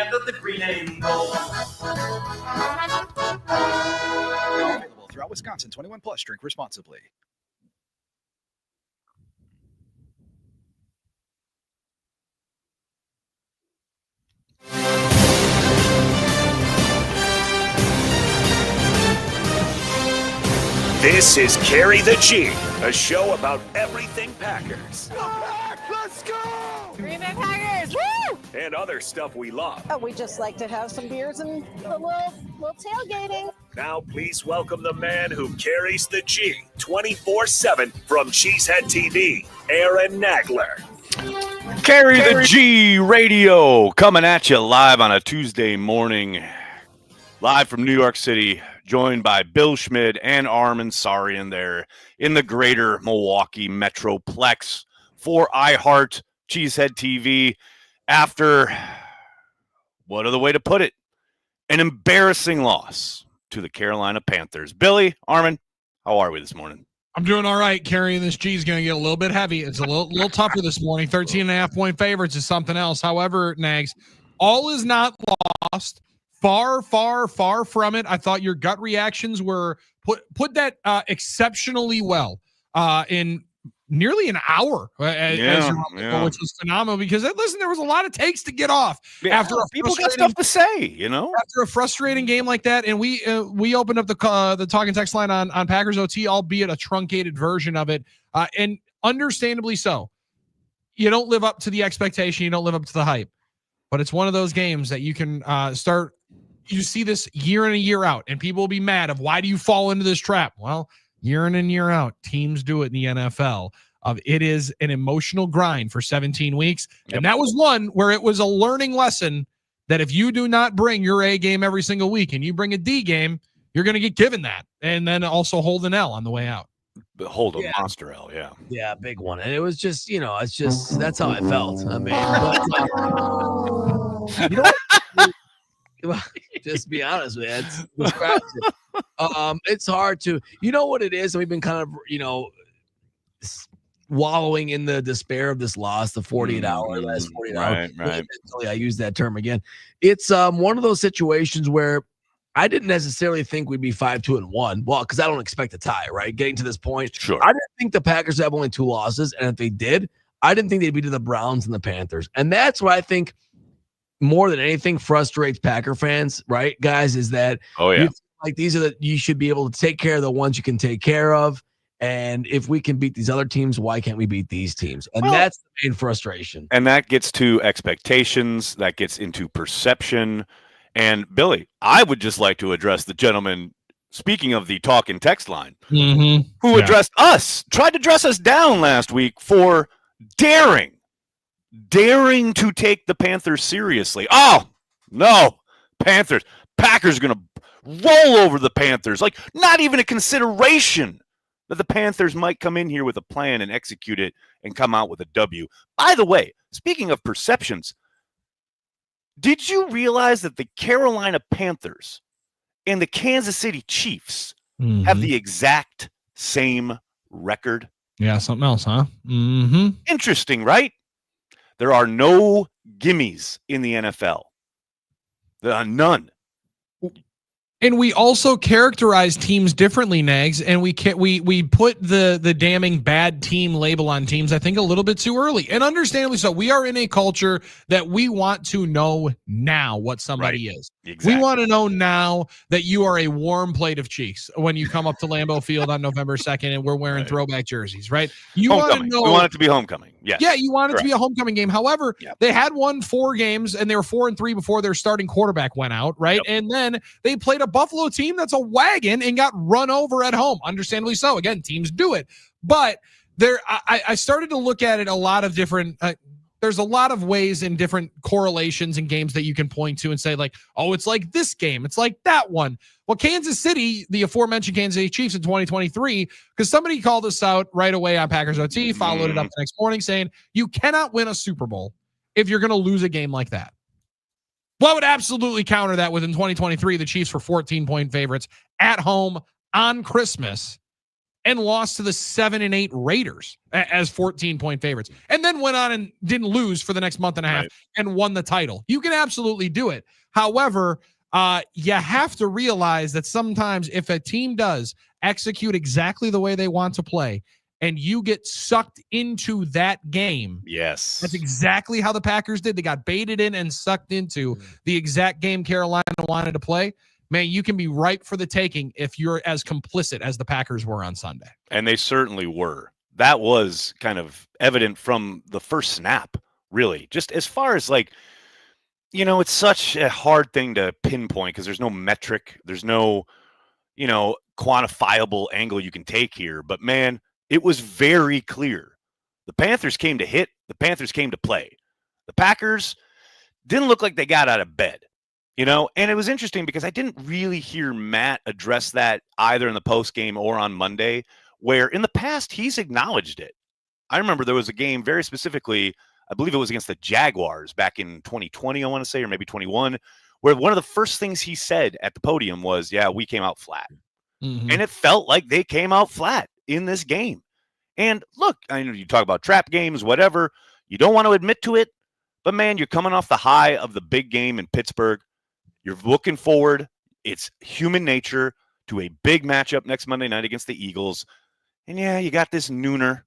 land of the green and gold. Available throughout Wisconsin. 21 plus. Drink responsibly. This is Carry the G, a show about everything Packers. Let's go! Green Bay Packers, woo! And other stuff we love. Oh, we just like to have some beers and a little tailgating. Now please welcome the man who carries the G 24/7 from Cheesehead TV, Aaron Nagler. Carry the G Radio coming at you live on a Tuesday morning. Live from New York City, joined by Bill Schmid and Armen Saryan there in the greater Milwaukee Metroplex for iHeart Cheesehead TV after, what other way to put it, an embarrassing loss to the Carolina Panthers. Billy, Armen, how are we this morning? I'm doing all right. Carrying this G is going to get a little bit heavy. It's a little tougher this morning. 13.5-point favorites is something else. However, Nags, all is not lost. Far from it. I thought your gut reactions were put that exceptionally well in nearly an hour, which was phenomenal. Because listen, there was a lot of takes to get off after people got stuff to say, after a frustrating game like that. And we opened up the talking text line on Packers OT, albeit a truncated version of it, and understandably so. You don't live up to the expectation, you don't live up to the hype. But it's one of those games that you can start. You see this year in and year out, and people will be mad of why do you fall into this trap? Well, year in and year out, teams do it in the NFL. It is an emotional grind for 17 weeks. Yep. And that was one where it was a learning lesson that if you do not bring your A game every single week and you bring a D game, you're going to get given that. And then also hold an L on the way out. Hold a monster L, yeah. Yeah, big one. And it was just, it's just, that's how I felt. I mean, but, you know what? Well, just be honest, man. It's hard to, you know what it is. We've been kind of, wallowing in the despair of this loss, the 48 hour, last 48 hours. Right. I use that term again. It's one of those situations where I didn't necessarily think we'd be 5-2-1. Well, because I don't expect a tie, right? Getting to this point. Sure. I didn't think the Packers have only 2 losses. And if they did, I didn't think they'd be to the Browns and the Panthers. And that's what I think more than anything frustrates Packer fans, right, guys, is that these are you should be able to take care of the ones you can take care of. And if we can beat these other teams, why can't we beat these teams? And that's the main frustration. And that gets to expectations. That gets into perception. And Billy, I would just like to address the gentleman, speaking of the talk and text line, who addressed us, tried to dress us down last week for daring to take the Panthers seriously. Oh, no, Packers are going to roll over the Panthers. Like, not even a consideration that the Panthers might come in here with a plan and execute it and come out with a W. By the way, speaking of perceptions, did you realize that the Carolina Panthers and the Kansas City Chiefs have the exact same record? Yeah, something else, huh? Interesting, right? There are no gimmies in the NFL. There are none. And we also characterize teams differently, Nags, and we put the damning bad team label on teams, I think, a little bit too early. And understandably so. We are in a culture that we want to know now what somebody is. Exactly. We want to know now that you are a warm plate of cheeks when you come up to Lambeau Field on November 2nd and we're wearing throwback jerseys, right? You want to know. We want it to be homecoming. Yes. Yeah, you want it to be a homecoming game. However, they had won 4 games and they were 4-3 before their starting quarterback went out, right? Yep. And then they played a Buffalo team that's a wagon and got run over at home. Understandably so. Again, teams do it. But I started to look at it a lot of different there's a lot of ways and different correlations in games that you can point to and say, like, oh, it's like this game. It's like that one. Well, Kansas City, the aforementioned Kansas City Chiefs in 2023, because somebody called us out right away on Packers OT, followed it up the next morning saying, you cannot win a Super Bowl if you're going to lose a game like that. Well, I would absolutely counter that with in 2023, the Chiefs were 14-point favorites at home on Christmas and lost to the 7-8 Raiders as 14-point favorites, and then went on and didn't lose for the next month and a half and won the title. You can absolutely do it. However, you have to realize that sometimes if a team does execute exactly the way they want to play and you get sucked into that game. Yes. That's exactly how the Packers did. They got baited in and sucked into the exact game Carolina wanted to play. Man, you can be ripe for the taking if you're as complicit as the Packers were on Sunday. And they certainly were. That was kind of evident from the first snap, really. Just as far as like, you know, it's such a hard thing to pinpoint because there's no metric. There's no, you know, quantifiable angle you can take here. But, man, it was very clear. The Panthers came to hit. The Panthers came to play. The Packers didn't look like they got out of bed. You know, and it was interesting because I didn't really hear Matt address that either in the post game or on Monday, where in the past he's acknowledged it. I remember there was a game very specifically, I believe it was against the Jaguars back in 2020, I want to say, or maybe 21, where one of the first things he said at the podium was, yeah, we came out flat. And it felt like they came out flat in this game. And look, I know you talk about trap games, whatever. You don't want to admit to it, but man, you're coming off the high of the big game in Pittsburgh. You're looking forward. It's human nature to a big matchup next Monday night against the Eagles. And yeah, you got this nooner,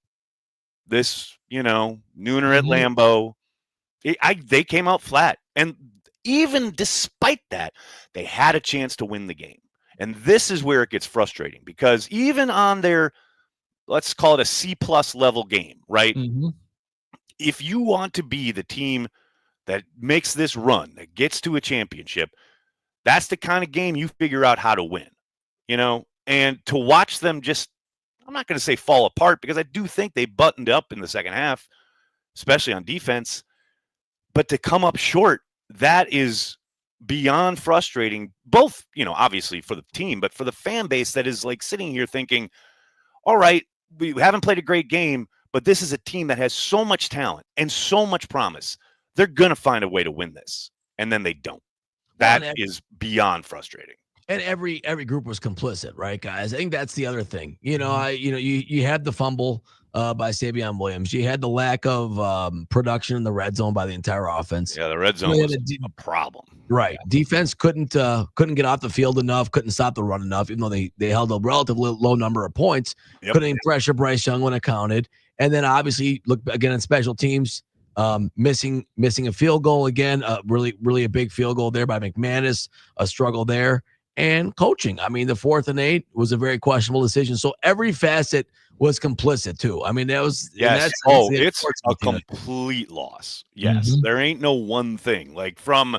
nooner at Lambeau. They came out flat. And even despite that, they had a chance to win the game. And this is where it gets frustrating because even on their, let's call it a C+ level game, right? If you want to be the team that makes this run, that gets to a championship, that's the kind of game you figure out how to win, you know, and to watch them just, I'm not going to say fall apart because I do think they buttoned up in the second half, especially on defense, but to come up short, that is beyond frustrating, both, you know, obviously for the team, but for the fan base that is like sitting here thinking, all right, we haven't played a great game, but this is a team that has so much talent and so much promise. They're going to find a way to win this, and then they don't. That is beyond frustrating. And every group was complicit, right, guys? I think that's the other thing. You know, you had the fumble by Savion Williams. You had the lack of production in the red zone by the entire offense. Yeah, the red zone was a problem. Right. Defense couldn't get off the field enough, couldn't stop the run enough, even though they held a relatively low number of points. Couldn't even pressure Bryce Young when it counted. And then obviously look again at special teams. Missing a field goal again, really a big field goal there by McManus, a struggle there, and coaching. I mean, the 4th and 8 was a very questionable decision. So every facet was complicit too. I mean, that was it's a complete loss. Yes, there ain't no one thing like from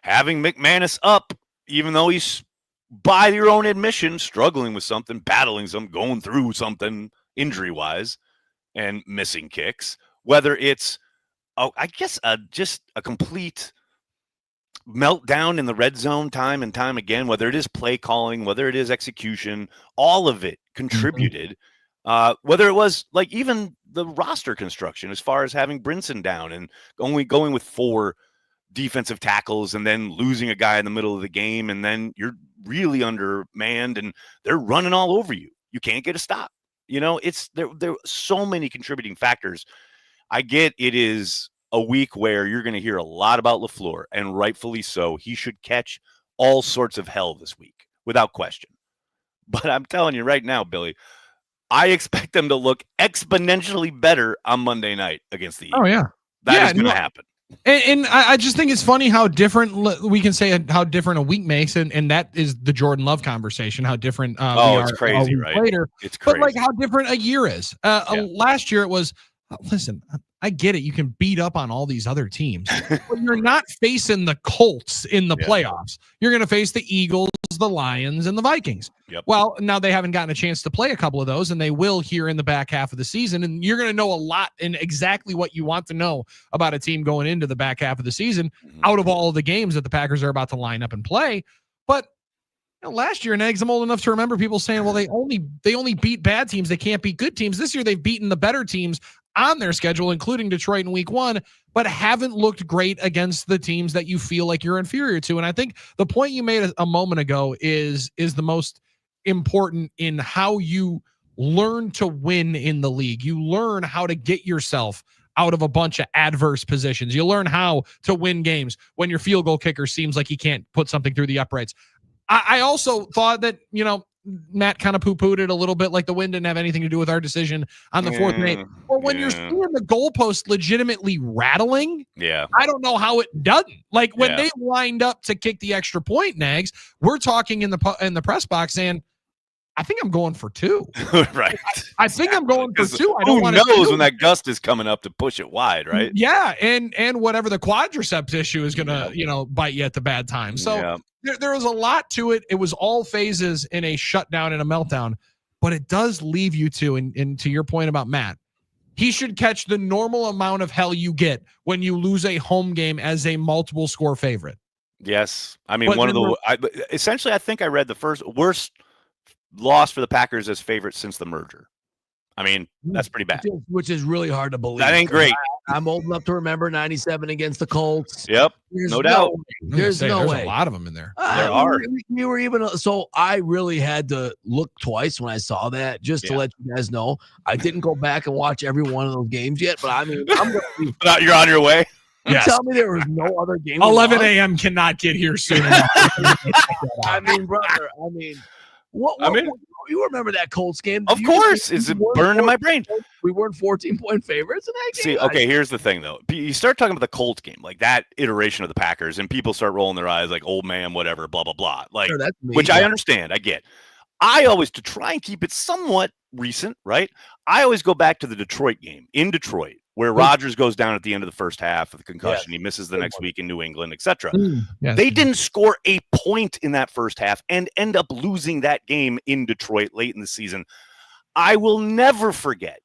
having McManus up, even though he's by your own admission struggling with something, battling some, going through something injury wise, and missing kicks. Whether it's I guess just a complete meltdown in the red zone time and time again, whether it is play calling, whether it is execution, all of it contributed. Whether it was like even the roster construction as far as having Brinson down and only going with 4 defensive tackles and then losing a guy in the middle of the game, and then you're really undermanned and they're running all over you. You can't get a stop. You know, there are so many contributing factors. I get it is a week where you're going to hear a lot about LaFleur, and rightfully so. He should catch all sorts of hell this week, without question. But I'm telling you right now, Billy, I expect them to look exponentially better on Monday night against the Eagles. Oh, yeah. That is going to happen. And I just think it's funny how different we can say how different a week makes, and that is the Jordan Love conversation. How different we are it's crazy, right? Later, it's crazy. But like how different a year is. Last year it was. Listen, I get it. You can beat up on all these other teams, but you're not facing the Colts in the playoffs. You're going to face the Eagles, the Lions, and the Vikings. Well, now they haven't gotten a chance to play a couple of those, and they will here in the back half of the season. And you're going to know a lot and exactly what you want to know about a team going into the back half of the season out of all of the games that the Packers are about to line up and play. But last year, Nags, I'm old enough to remember people saying, well, they only beat bad teams. They can't beat good teams. This year, they've beaten the better teams on their schedule, including Detroit in week 1, but haven't looked great against the teams that you feel like you're inferior to. And I think the point you made a moment ago is the most important in how you learn to win in the league. You learn how to get yourself out of a bunch of adverse positions. You learn how to win games when your field goal kicker seems like he can't put something through the uprights. I also thought that, Matt kind of poo-pooed it a little bit, like the win didn't have anything to do with our decision on the 4th and 8th. Or when you're seeing the goalpost legitimately rattling, I don't know how it doesn't. Like when they lined up to kick the extra point, Nags, we're talking in the press box saying, I think I'm going for 2. Right. I think I'm going for 2. I don't who want knows when that gust is coming up to push it wide, right? Yeah, and whatever the quadriceps issue is gonna, bite you at the bad time. So there was a lot to it. It was all phases in a shutdown and a meltdown, but it does leave you to, and to your point about Matt, he should catch the normal amount of hell you get when you lose a home game as a multiple score favorite. Yes, I mean essentially I think I read the first worst loss for the Packers as favorites since the merger. I mean, that's pretty bad. Which is really hard to believe. That ain't great. I'm old enough to remember 97 against the Colts. Yep. No doubt. There's no way. A lot of them in there. There are. You were even so I really had to look twice when I saw that, just to let you guys know. I didn't go back and watch every one of those games yet, but I mean, I'm gonna be you're on your way. You tell me there was no other game. 11 a.m. cannot get here soon enough. I mean, brother. I mean, what you remember that Colts game? Of course, it's burned in my brain. We weren't 14-point favorites in that game. See, okay, here's the thing though. You start talking about the Colts game, like that iteration of the Packers, and people start rolling their eyes, like old man, whatever, blah blah blah. Like, which I understand, I get. I always, to try and keep it somewhat recent, right? I always go back to the Detroit game in Detroit, where Rodgers goes down at the end of the first half with a concussion. He misses the next week in New England, etc. They didn't score a point in that first half and end up losing that game in Detroit late in the season. I will never forget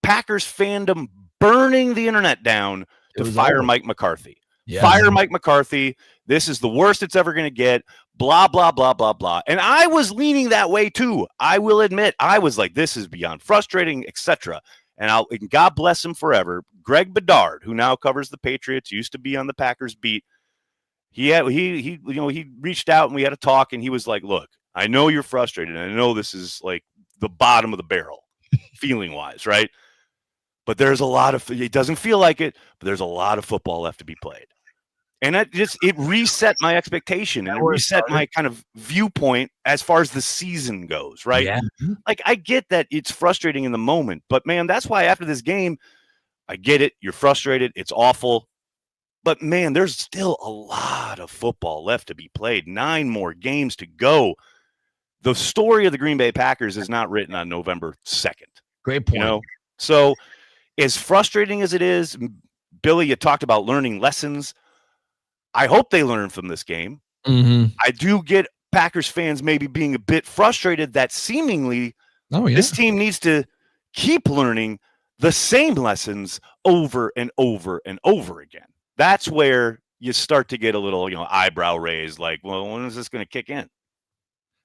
Packers fandom burning the internet down to fire Mike McCarthy. Fire Mike McCarthy. This is the worst it's ever going to get. Blah, blah, blah, blah, blah. And I was leaning that way too. I will admit, I was like, this is beyond frustrating, etc. And God bless him forever. Greg Bedard, who now covers the Patriots, used to be on the Packers beat. He reached out and we had a talk, and he was like, look, I know you're frustrated, and I know this is like the bottom of the barrel, feeling wise, right? But there's a lot of, it doesn't feel like it, but there's a lot of football left to be played. And it reset my expectation, and it reset my kind of viewpoint as far as the season goes, right? Yeah. Like, I get that it's frustrating in the moment, but man, that's why after this game, I get it. You're frustrated. It's awful. But man, there's still a lot of football left to be played. 9 more games to go. The story of the Green Bay Packers is not written on November 2nd. Great point. So as frustrating as it is, Billy, you talked about learning lessons. I hope they learn from this game. I do get Packers fans maybe being a bit frustrated that seemingly this team needs to keep learning the same lessons over and over and over again. That's where you start to get a little, eyebrow raised, like, well, when is this going to kick in?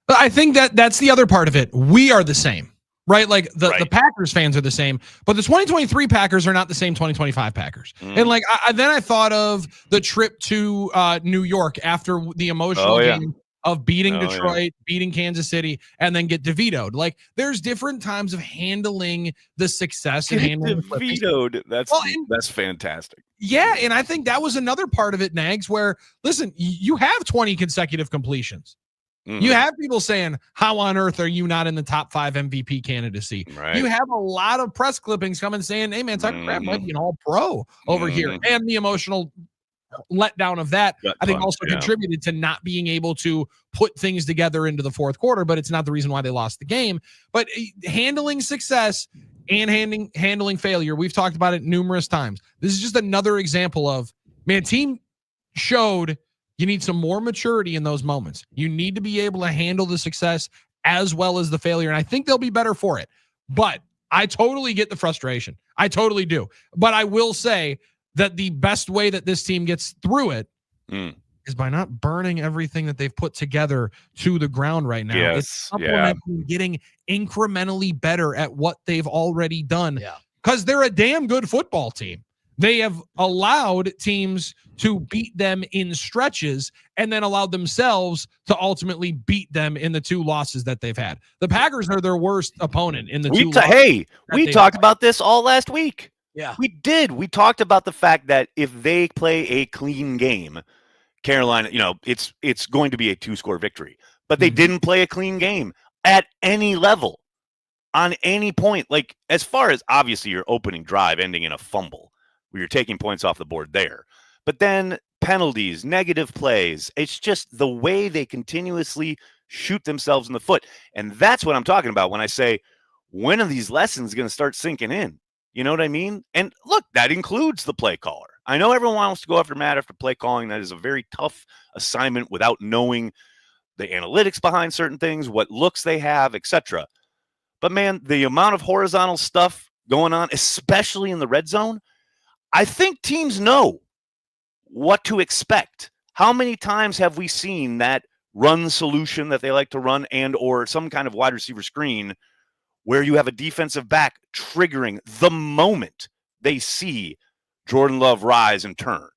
But I think that's the other part of it. We are the same. Right? Like the Packers fans are the same, but the 2023 Packers are not the same 2025 Packers. And like, then I thought of the trip to New York after the emotional game of beating Detroit, beating Kansas City, and then get DeVitoed. Like, there's different times of handling the success and handling DeVitoed. That's fantastic. Yeah. And I think that was another part of it, Nags, where, listen, you have 20 consecutive completions. You have people saying, how on earth are you not in the top 5 MVP candidacy? Right. You have a lot of press clippings coming saying, hey, man, Tucker Kraft might be an all-pro over here. And the emotional letdown of that, I think, also contributed to not being able to put things together into the fourth quarter, but it's not the reason why they lost the game. But handling success and handling failure, we've talked about it numerous times. This is just another example of, man, team showed you need some more maturity in those moments. You need to be able to handle the success as well as the failure. And I think they'll be better for it. But I totally get the frustration. I totally do. But I will say that the best way that this team gets through it is by not burning everything that they've put together to the ground right now. Yes. It's supplementing, getting incrementally better at what they've already done. Because they're a damn good football team. They have allowed teams to beat them in stretches and then allowed themselves to ultimately beat them in the 2 losses that they've had. The Packers are their worst opponent in the 2 losses. Hey, we talked about this all last week. Yeah, we did. We talked about the fact that if they play a clean game, Carolina, it's going to be a 2-score victory. But they didn't play a clean game at any level, on any point. Like, as far as obviously your opening drive ending in a fumble, where you're taking points off the board there. But then penalties, negative plays. It's just the way they continuously shoot themselves in the foot. And that's what I'm talking about when I say, when are these lessons going to start sinking in? You know what I mean? And look, that includes the play caller. I know everyone wants to go after Matt after play calling. That is a very tough assignment without knowing the analytics behind certain things, what looks they have, etc. But man, the amount of horizontal stuff going on, especially in the red zone, I think teams know what to expect. How many times have we seen that run solution that they like to run and or some kind of wide receiver screen where you have a defensive back triggering the moment they see Jordan Love rise and turn?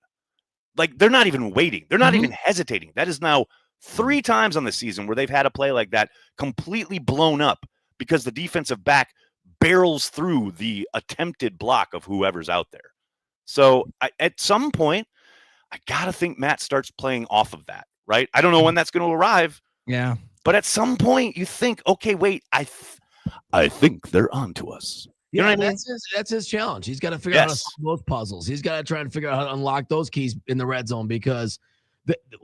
Like, they're not even waiting. They're not even hesitating. That is now 3 times on the season where they've had a play like that completely blown up because the defensive back barrels through the attempted block of whoever's out there. So at some point, I got to think Matt starts playing off of that, right? I don't know when that's going to arrive. Yeah. But at some point you think, okay, wait, I think they're on to us. You know what I mean? That's his challenge. He's got to figure out how to solve those puzzles. He's got to try and figure out how to unlock those keys in the red zone, because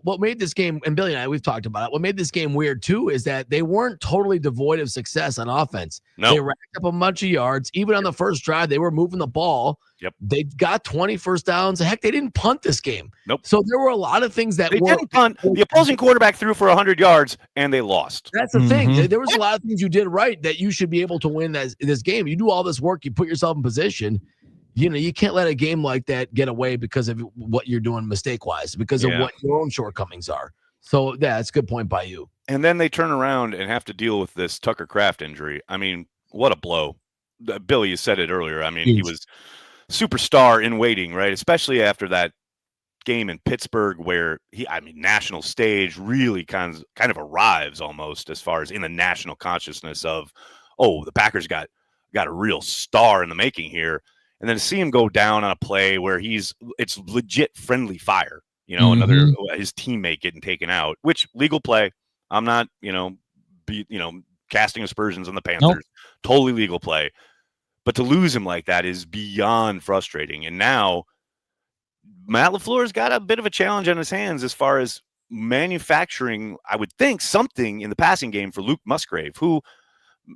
what made this game, and Billy and I, we've talked about it, what made this game weird too is that they weren't totally devoid of success on offense. No. They racked up a bunch of yards. Even on the first drive, they were moving the ball. Yep. They got 20 first downs. Heck, they didn't punt this game. Nope. So there were a lot of things that they didn't punt. The opposing quarterback threw for 100 yards and they lost. That's the thing. There was a lot of things you did right that you should be able to win this game. You do all this work, you put yourself in position. You can't let a game like that get away because of what you're doing mistake-wise, because of what your own shortcomings are. So, yeah, that's a good point by you. And then they turn around and have to deal with this Tucker Kraft injury. I mean, what a blow. Billy, you said it earlier. I mean, he was superstar in waiting, right? Especially after that game in Pittsburgh where national stage really kind of arrives almost as far as in the national consciousness of, the Packers got a real star in the making here. And then to see him go down on a play where it's legit friendly fire, another his teammate getting taken out, which legal play. I'm not, casting aspersions on the Panthers. Nope. Totally legal play. But to lose him like that is beyond frustrating. And now Matt LaFleur's got a bit of a challenge on his hands as far as manufacturing, I would think, something in the passing game for Luke Musgrave, who,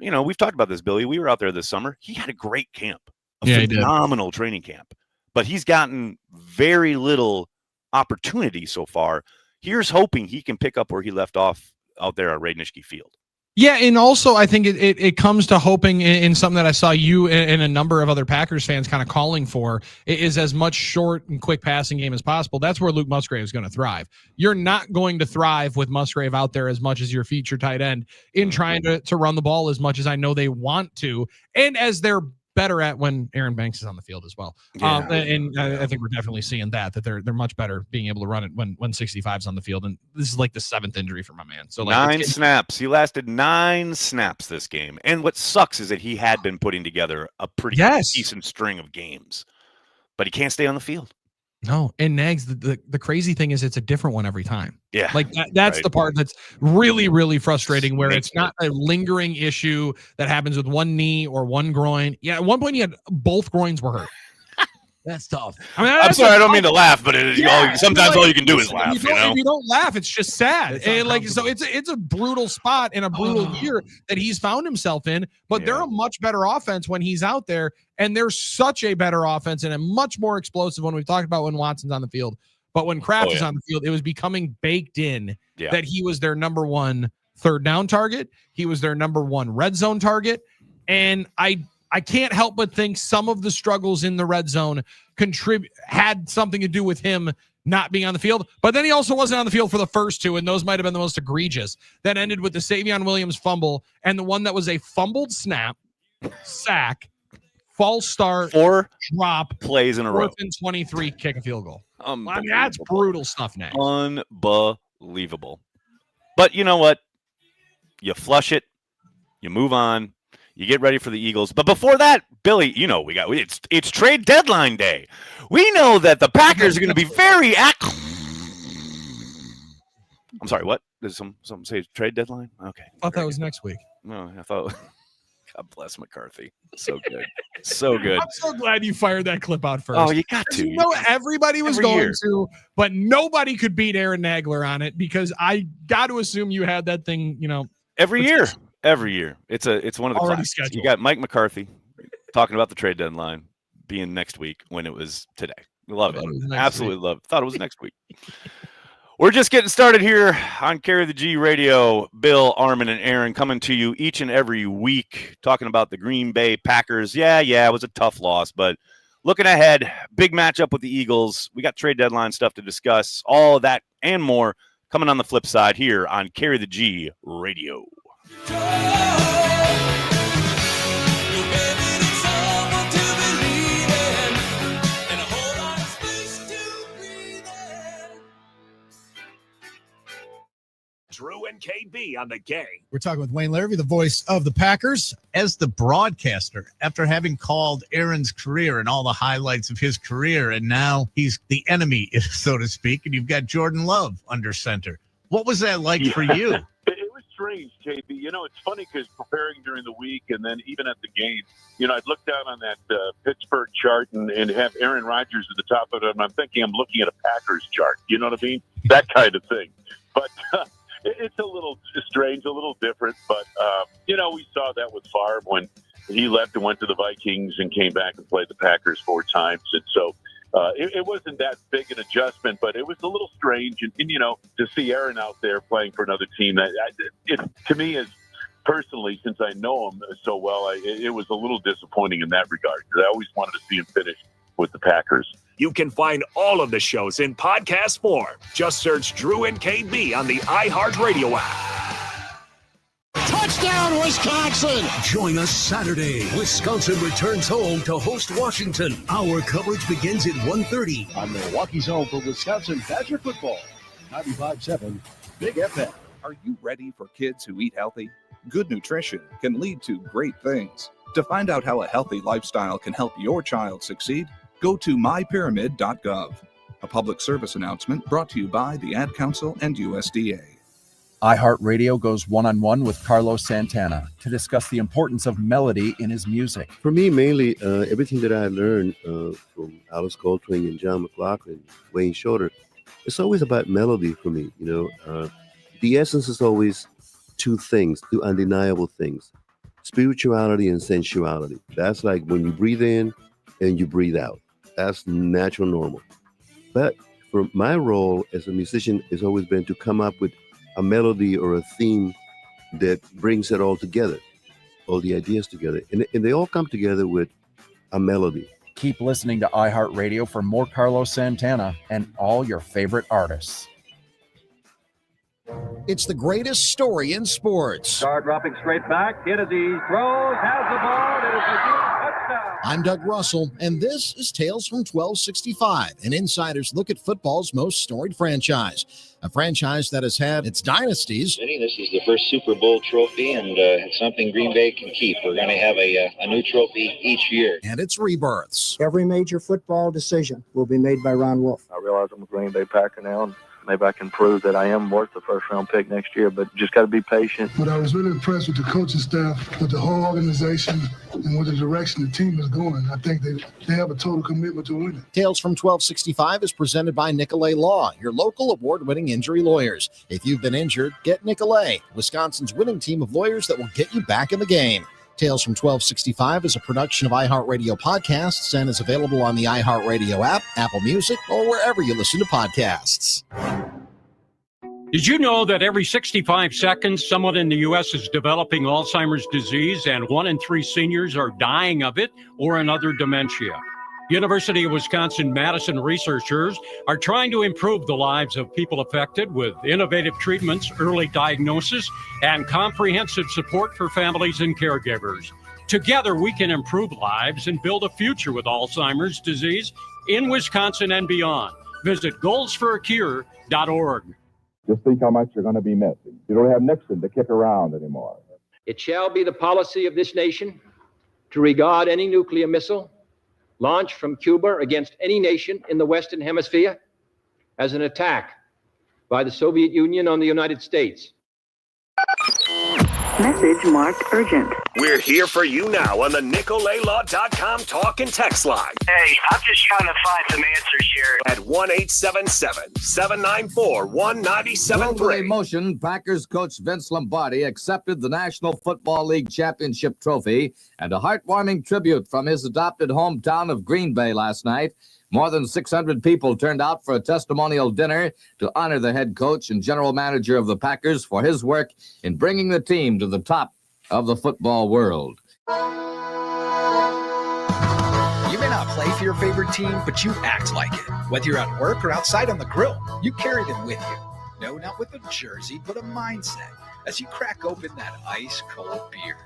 we've talked about this, Billy. We were out there this summer. He had a great camp. Phenomenal training camp, but he's gotten very little opportunity so far. Here's hoping he can pick up where he left off out there at Radnishke Field. Yeah, and also I think it comes to hoping in something that I saw you and a number of other Packers fans kind of calling for is as much short and quick passing game as possible. That's where Luke Musgrave is going to thrive. You're not going to thrive with Musgrave out there as much as your feature tight end in trying to run the ball as much as I know they want to, and as they're better at when Aaron Banks is on the field as well. I think we're definitely seeing that they're much better being able to run it when 65's on the field. And this is like the 7th injury for my man. So 9 snaps. He lasted 9 snaps this game. And what sucks is that he had been putting together a pretty decent string of games, but he can't stay on the field. No, and Nags, the crazy thing is it's a different one every time. Yeah. Like that's the part that's really, really frustrating, where it's not a lingering issue that happens with one knee or one groin. Yeah, at one point he had both groins were hurt. That's tough. I mean, I'm sorry, I don't mean to laugh, but sometimes all you can do is laugh. If you don't laugh, it's just sad. And so it's a brutal spot and a brutal year that he's found himself in. But they're a much better offense when he's out there, and they're such a better offense and a much more explosive one. We've talked about when Watson's on the field, but when Kraft is on the field, it was becoming baked in that he was their number 1 third down target. He was their number 1 red zone target, and I can't help but think some of the struggles in the red zone had something to do with him not being on the field. But then he also wasn't on the field for the first 2, and those might have been the most egregious. That ended with the Savion Williams fumble and the one that was a fumbled snap, sack, false start, 4 drop, plays in a row, 4th and 23, kick a field goal. I mean, that's brutal stuff, Nag. Unbelievable. But you know what? You flush it, you move on, you get ready for the Eagles. But before that, Billy, you know it's trade deadline day. We know that the Packers are going to be very active. I'm sorry, what? Did some say trade deadline? Okay. I thought that was next week. No, I thought. God bless McCarthy. So good. So good. I'm so glad you fired that clip out first. Oh, you got to. You know everybody was going to, but nobody could beat Aaron Nagler on it because I got to assume you had that thing, every year. Every year. It's one of the already classics. scheduled. You got Mike McCarthy talking about the trade deadline being next week when it was today. Love it. Absolutely love it. Thought it was next week. We're just getting started here on Carry the G Radio. Bill, Armen, and Aaron coming to you each and every week, talking about the Green Bay Packers. Yeah, it was a tough loss, but looking ahead, big matchup with the Eagles. We got trade deadline stuff to discuss, all of that and more coming on the flip side here on Carry the G Radio. Drew and KB on the game. We're talking with Wayne Larrivee, the voice of the Packers, as the broadcaster, after having called Aaron's career and all the highlights of his career, and now he's the enemy, so to speak, and you've got Jordan Love under center. What was that like for you? It was strange, KB. It's funny because preparing during the week and then even at the game, I'd look down on that Pittsburgh chart and have Aaron Rodgers at the top of it, and I'm thinking I'm looking at a Packers chart. You know what I mean? That kind of thing. But it's a little strange, a little different, but, we saw that with Favre when he left and went to the Vikings and came back and played the Packers 4 times. And so it wasn't that big an adjustment, but it was a little strange. And to see Aaron out there playing for another team, it to me is personally, since I know him so well, it was a little disappointing in that regard because I always wanted to see him finish with the Packers. You can find all of the shows in podcast form. Just search Drew and KB on the iHeartRadio app. Touchdown, Wisconsin! Join us Saturday. Wisconsin returns home to host Washington. Our coverage begins at 1:30 on Milwaukee's home for Wisconsin Badger football. 95.7 Big FM. Are you ready for kids who eat healthy? Good nutrition can lead to great things. To find out how a healthy lifestyle can help your child succeed, go to mypyramid.gov. A public service announcement brought to you by the Ad Council and USDA. iHeartRadio goes one-on-one with Carlos Santana to discuss the importance of melody in his music. For me, mainly, everything that I learned from Alice Coltrane and John McLaughlin, Wayne Shorter, it's always about melody for me. The essence is always 2 things, 2 undeniable things: spirituality and sensuality. That's like when you breathe in and you breathe out. That's natural, normal. But for my role as a musician has always been to come up with a melody or a theme that brings it all together, all the ideas together. And they all come together with a melody. Keep listening to iHeartRadio for more Carlos Santana and all your favorite artists. It's the greatest story in sports. Star dropping straight back. Here as he throws, has the ball. It is a huge touchdown. I'm Doug Russell, and this is Tales from 1265, an insider's look at football's most storied franchise. A franchise that has had its dynasties. This is the first Super Bowl trophy, and it's something Green Bay can keep. We're going to have a new trophy each year. And its rebirths. Every major football decision will be made by Ron Wolf. I realize I'm a Green Bay Packer now, and maybe I can prove that I am worth the first-round pick next year, but just got to be patient. But I was really impressed with the coaching staff, with the whole organization, and with the direction the team is going. I think they have a total commitment to winning. Tales from 1265 is presented by Nicolay Law, your local award-winning injury lawyers. If you've been injured, get Nicolay, Wisconsin's winning team of lawyers that will get you back in the game. Tales from 1265 is a production of iHeartRadio Podcasts and is available on the iHeartRadio app, Apple Music, or wherever you listen to podcasts. Did you know that every 65 seconds, someone in the U.S. is developing Alzheimer's disease and 1 in 3 seniors are dying of it or another dementia? University of Wisconsin-Madison researchers are trying to improve the lives of people affected with innovative treatments, early diagnosis, and comprehensive support for families and caregivers. Together, we can improve lives and build a future with Alzheimer's disease in Wisconsin and beyond. Visit goalsforacure.org. Just think how much you're going to be missing. You don't have Nixon to kick around anymore. It shall be the policy of this nation to regard any nuclear missile launched from Cuba against any nation in the Western Hemisphere as an attack by the Soviet Union on the United States. Message marked urgent. We're here for you now on the NicoleLaw.com talk and text line. Hey, I'm just trying to find some answers here. At 1-877-794-1973. With emotion, Packers coach Vince Lombardi accepted the National Football League championship trophy and a heartwarming tribute from his adopted hometown of Green Bay last night. More than 600 people turned out for a testimonial dinner to honor the head coach and general manager of the Packers for his work in bringing the team to the top of the football world. You may not play for your favorite team, but you act like it. Whether you're at work or outside on the grill, you carry them with you. No, not with a jersey, but a mindset as you crack open that ice-cold beer.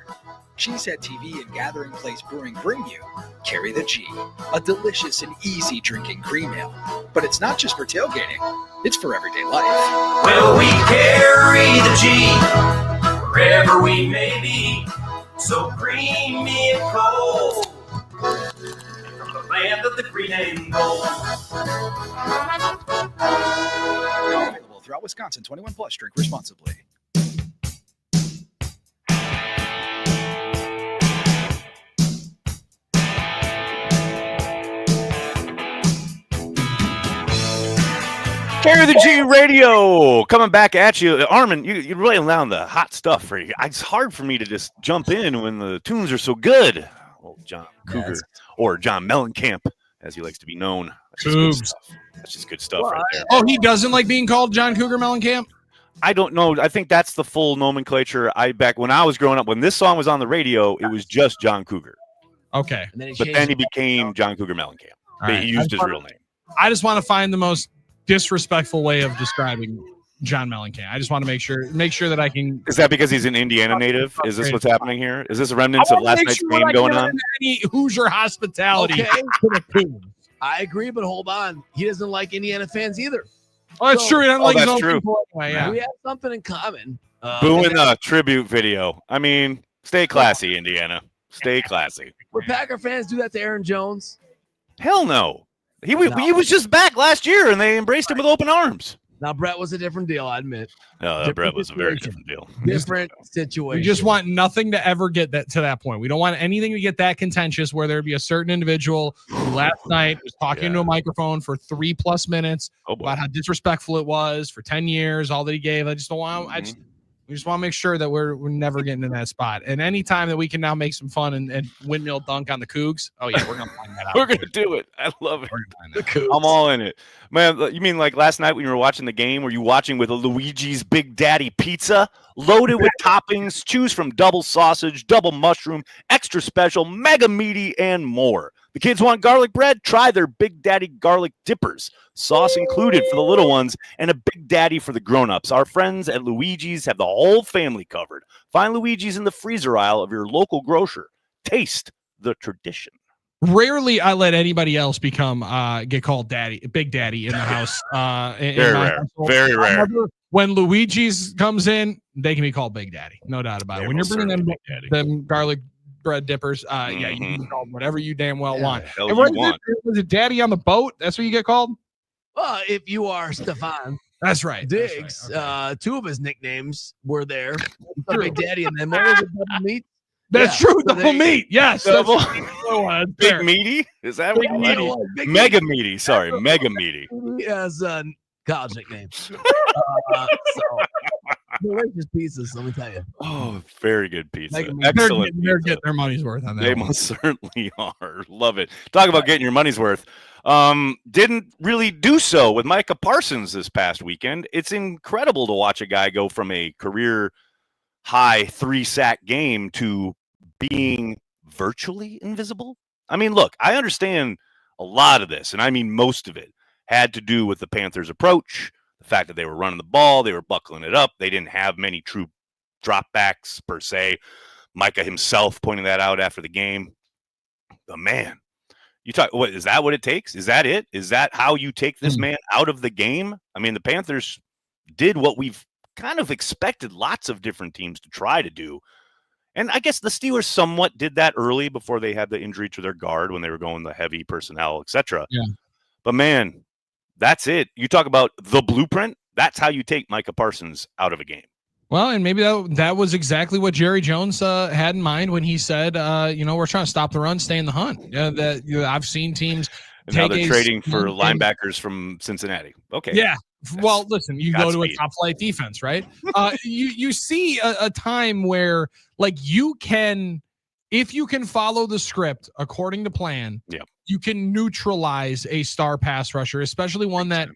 Cheesehead TV and Gathering Place Brewing bring you Carry the G, a delicious and easy drinking cream ale. But it's not just for tailgating, it's for everyday life. Well, we carry the G wherever we may be, so creamy and cold from the land of the green and gold. Available throughout Wisconsin. 21 plus. Drink responsibly. Carry the G Radio coming back at you. Armen, you're really allowing the hot stuff for you. It's hard for me to just jump in when the tunes are so good. Well, John Cougar, or John Mellencamp, as he likes to be known. That's just good stuff right there. Oh, he doesn't like being called John Cougar Mellencamp? I don't know. I think that's the full nomenclature. Back when I was growing up, when this song was on the radio, it was just John Cougar. Okay. But then he became John Cougar Mellencamp. Right. He used his real name. I just want to find the most disrespectful way of describing John Mellencamp. I just want to make sure that I can. Is that because he's an Indiana native? Is this what's happening here? Is this remnants of last night's game going on? Any Hoosier hospitality. Okay. I agree, but hold on. He doesn't like Indiana fans either. Oh, that's true. He doesn't like his own true. people anyway, yeah. We have something in common. Booing the tribute video. I mean, stay classy, Indiana. Stay classy. Would Packer fans do that to Aaron Jones? Hell no. He was just back last year, and they embraced him with open arms. Now, Brett was a different deal, I admit. No, Brett was a very different deal. Different situation. We just want nothing to ever get to that point. We don't want anything to get that contentious where there'd be a certain individual who last night was talking into a microphone for 3+ minutes about how disrespectful it was for 10 years, all that he gave. I just don't want. We just want to make sure that we're never getting in that spot. And any time that we can now make some fun and windmill dunk on the Cougs, oh yeah, we're gonna find that out. We're gonna do it. I love it. I'm all in it, man. You mean like last night when you were watching the game? Were you watching with a Luigi's Big Daddy pizza loaded with toppings? Choose from double sausage, double mushroom, extra special, mega meaty, and more. The kids want garlic bread? Try their Big Daddy garlic dippers. Sauce included for the little ones and a Big Daddy for the grown-ups. Our friends at Luigi's have the whole family covered. Find Luigi's in the freezer aisle of your local grocer. Taste the tradition. Rarely I let anybody else get called daddy, Big Daddy in the house. Very rare. Very rare. When Luigi's comes in, they can be called Big Daddy. No doubt about it. When you're bringing them garlic bread dippers, yeah, you can be called whatever you damn well want. And was it Daddy on the boat? That's what you get called? Well, if you are Stefan. That's right. Diggs. That's right. Okay. 2 of his nicknames were there. Big Daddy and then what was it, double meat? That's true. Double meat. Yes. Double. Big meaty? Is that what meaty? Mega meaty. Sorry. Mega meaty. He has a college nickname. So delicious pizzas, let me tell you. Oh, very good pizza. Excellent. They're getting their money's worth on that. They most certainly are. Love it. Talk about getting your money's worth. Didn't really do so with Micah Parsons this past weekend. It's incredible to watch a guy go from a career high 3-sack game to being virtually invisible. I mean, look, I understand a lot of this, and I mean most of it had to do with the Panthers' approach, the fact that they were running the ball, they were buckling it up, they didn't have many true dropbacks per se. Micah himself pointing that out after the game. But man, you talk. What is that? What it takes? Is that it? Is that how you take this man out of the game? I mean, the Panthers did what we've kind of expected lots of different teams to try to do. And I guess the Steelers somewhat did that early before they had the injury to their guard when they were going the heavy personnel, etc. Yeah. But man, that's it. You talk about the blueprint. That's how you take Micah Parsons out of a game. Well, and maybe that was exactly what Jerry Jones had in mind when he said, we're trying to stop the run, stay in the hunt. I've seen teams. And now they're trading for linebackers from Cincinnati. Okay. Yeah. Well, listen, you go to a top flight defense, right? You see a time where like if you can follow the script according to plan, you can neutralize a star pass rusher, especially one that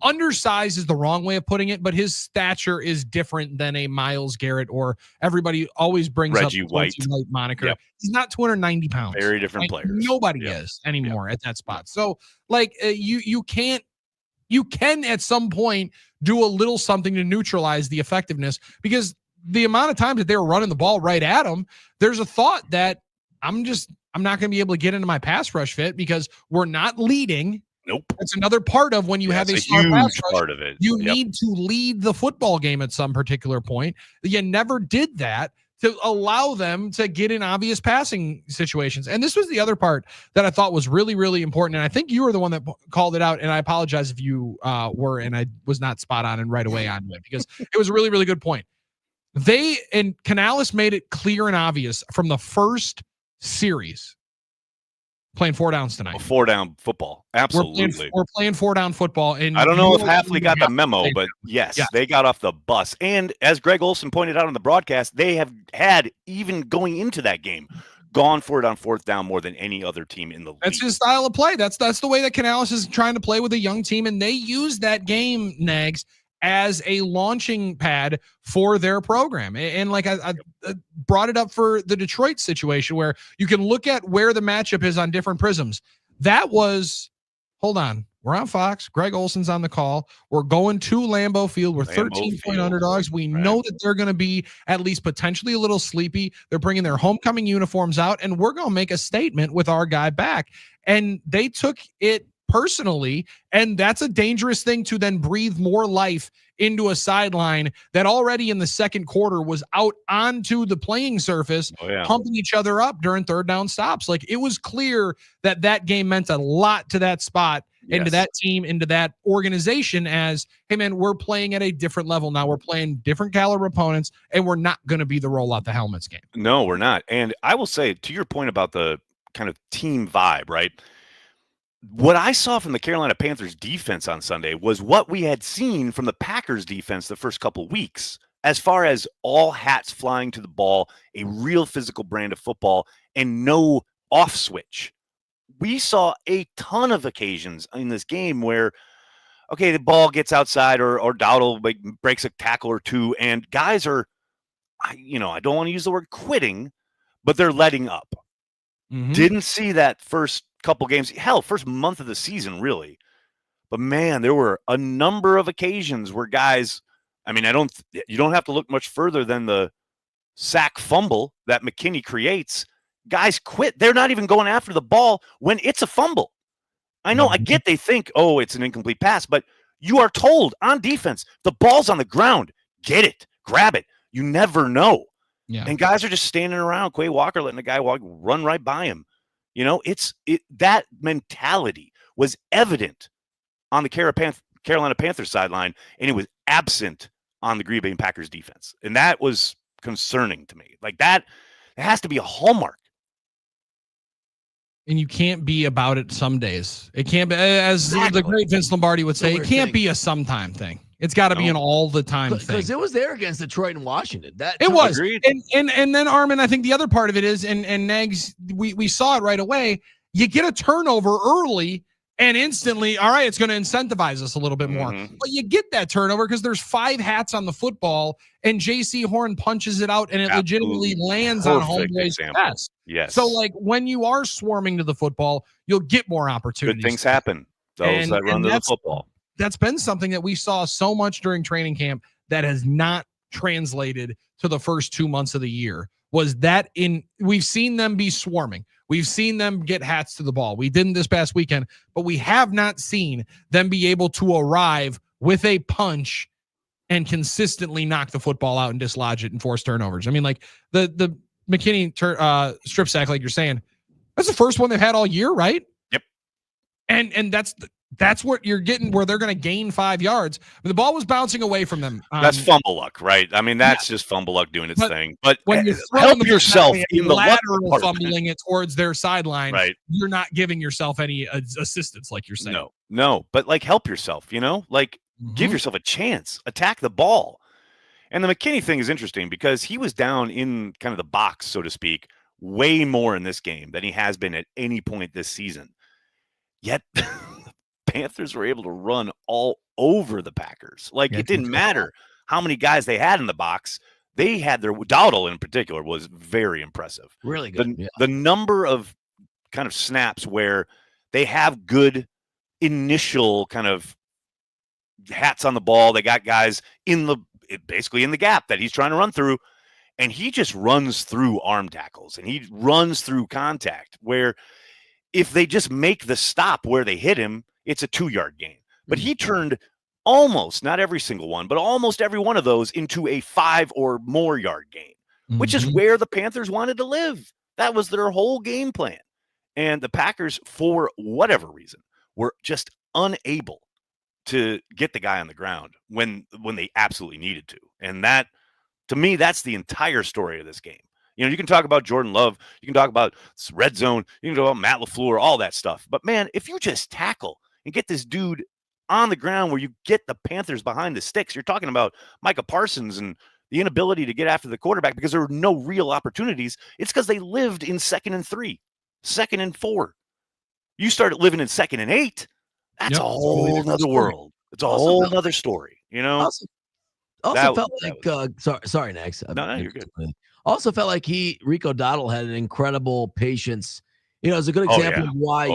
undersized is the wrong way of putting it, but his stature is different than a Myles Garrett, or everybody always brings Reggie up White moniker. Yep. He's not 290 pounds. Very different players. Nobody is anymore at that spot. So like you can at some point do a little something to neutralize the effectiveness, because the amount of times that they were running the ball right at him, there's a thought that I'm not going to be able to get into my pass rush fit because we're not leading. Nope. That's another part of when you have a star huge pass rush, part of it. You need to lead the football game at some particular point. You never did that to allow them to get in obvious passing situations. And this was the other part that I thought was really, really important. And I think you were the one that called it out. And I apologize if you were, and I was not spot on and right away on it, because it was a really, really good point. Canales made it clear and obvious from the first series. Playing 4 downs tonight. 4-down football. Absolutely. We're playing 4-down football. And I don't know if Hafley got the memo, but yes, they got off the bus. And as Greg Olsen pointed out on the broadcast, they have had, even going into that game, gone for it on 4th down more than any other team in the league. That's his style of play. That's the way that Canales is trying to play with a young team. And they use that game, Nags, as a launching pad for their program. And like I brought it up for the Detroit situation, where you can look at where the matchup is on different prisms. That was, hold on, we're on Fox. Greg Olsen's on the call. We're going to Lambeau Field. We're 13-point underdogs. We know that they're going to be at least potentially a little sleepy. They're bringing their homecoming uniforms out, and we're going to make a statement with our guy back. And they took it personally, and that's a dangerous thing to then breathe more life into a sideline that already in the second quarter was out onto the playing surface, pumping each other up during 3rd down stops. Like, it was clear that game meant a lot to that spot, into that team, into that organization, as, hey man, we're playing at a different level now. We're playing different caliber opponents, and we're not going to be the roll out the helmets game. No, we're not. And I will say, to your point about the kind of team vibe, right? What I saw from the Carolina Panthers defense on Sunday was what we had seen from the Packers defense the first couple of weeks, as far as all hats flying to the ball, a real physical brand of football, and no off switch. We saw a ton of occasions in this game where, okay, the ball gets outside, or Dowdle breaks a tackle or two, and guys are, I don't want to use the word quitting, but they're letting up. Mm-hmm. Didn't see that first couple games, hell, first month of the season, really. But man, there were a number of occasions where guys, I mean, you don't have to look much further than the sack fumble that McKinney creates. Guys quit. They're not even going after the ball when it's a fumble. I know, I get they think, oh, it's an incomplete pass, but you are told on defense, the ball's on the ground. Get it, grab it. You never know. Yeah. And guys are just standing around. Quay Walker letting the guy run right by him. That mentality was evident on the Carolina Panthers sideline, and it was absent on the Green Bay Packers defense. And that was concerning to me. Like, that, it has to be a hallmark. And you can't be about it some days. It can't be, as the great Vince Lombardi would say, it can't be a sometime thing. It's got to be an all the time thing. Because it was there against Detroit and Washington. It was. And then, Armin, I think the other part of it is, and Nags, we saw it right away. You get a turnover early, and instantly, all right, it's going to incentivize us a little bit more. But you get that turnover because there's 5 hats on the football, and J.C. Horn punches it out, and it legitimately lands on homeboy's chest. Yes. So, like, when you are swarming to the football, you'll get more opportunities. Good things happen. Those that run to the football. That's been something that we saw so much during training camp that has not translated to the first 2 months of the year, was we've seen them be swarming. We've seen them get hats to the ball. We didn't this past weekend, but we have not seen them be able to arrive with a punch and consistently knock the football out and dislodge it and force turnovers. I mean, like the McKinney strip sack, like you're saying, that's the first one they've had all year, right? Yep. And that's what you're getting, where they're going to gain 5 yards. The ball was bouncing away from them. That's fumble luck, right? I mean, that's just fumble luck doing its thing. But when you help yourself in the lateral fumbling it towards their sideline, right? You're not giving yourself any assistance, like you're saying. No, but like help yourself, give yourself a chance, attack the ball. And the McKinney thing is interesting because he was down in kind of the box, so to speak, way more in this game than he has been at any point this season. Yet Panthers were able to run all over the Packers. It didn't matter how many guys they had in the box. They had Dowdle in particular was very impressive. Really good. The number of kind of snaps where they have good initial kind of hats on the ball. They got guys basically in the gap that he's trying to run through, and he just runs through arm tackles and he runs through contact where if they just make the stop where they hit him, it's a 2-yard gain. But he turned almost, not every single one, but almost every one of those into a 5 or more yard gain, which is where the Panthers wanted to live. That was their whole game plan. And the Packers, for whatever reason, were just unable to get the guy on the ground when they absolutely needed to. And that, to me, that's the entire story of this game. You can talk about Jordan Love. You can talk about red zone. You can talk about Matt LaFleur, all that stuff. But, man, if you just tackle and get this dude on the ground where you get the Panthers behind the sticks, you're talking about Micah Parsons and the inability to get after the quarterback because there were no real opportunities. It's because they lived in 2nd and 3, 2nd and 4. You started living in 2nd and 8. That's a whole nother world. It's a whole nother story, Also felt like sorry, Nax. No, you're good. Also felt like Rico Dowdle had an incredible patience. It's a good example of why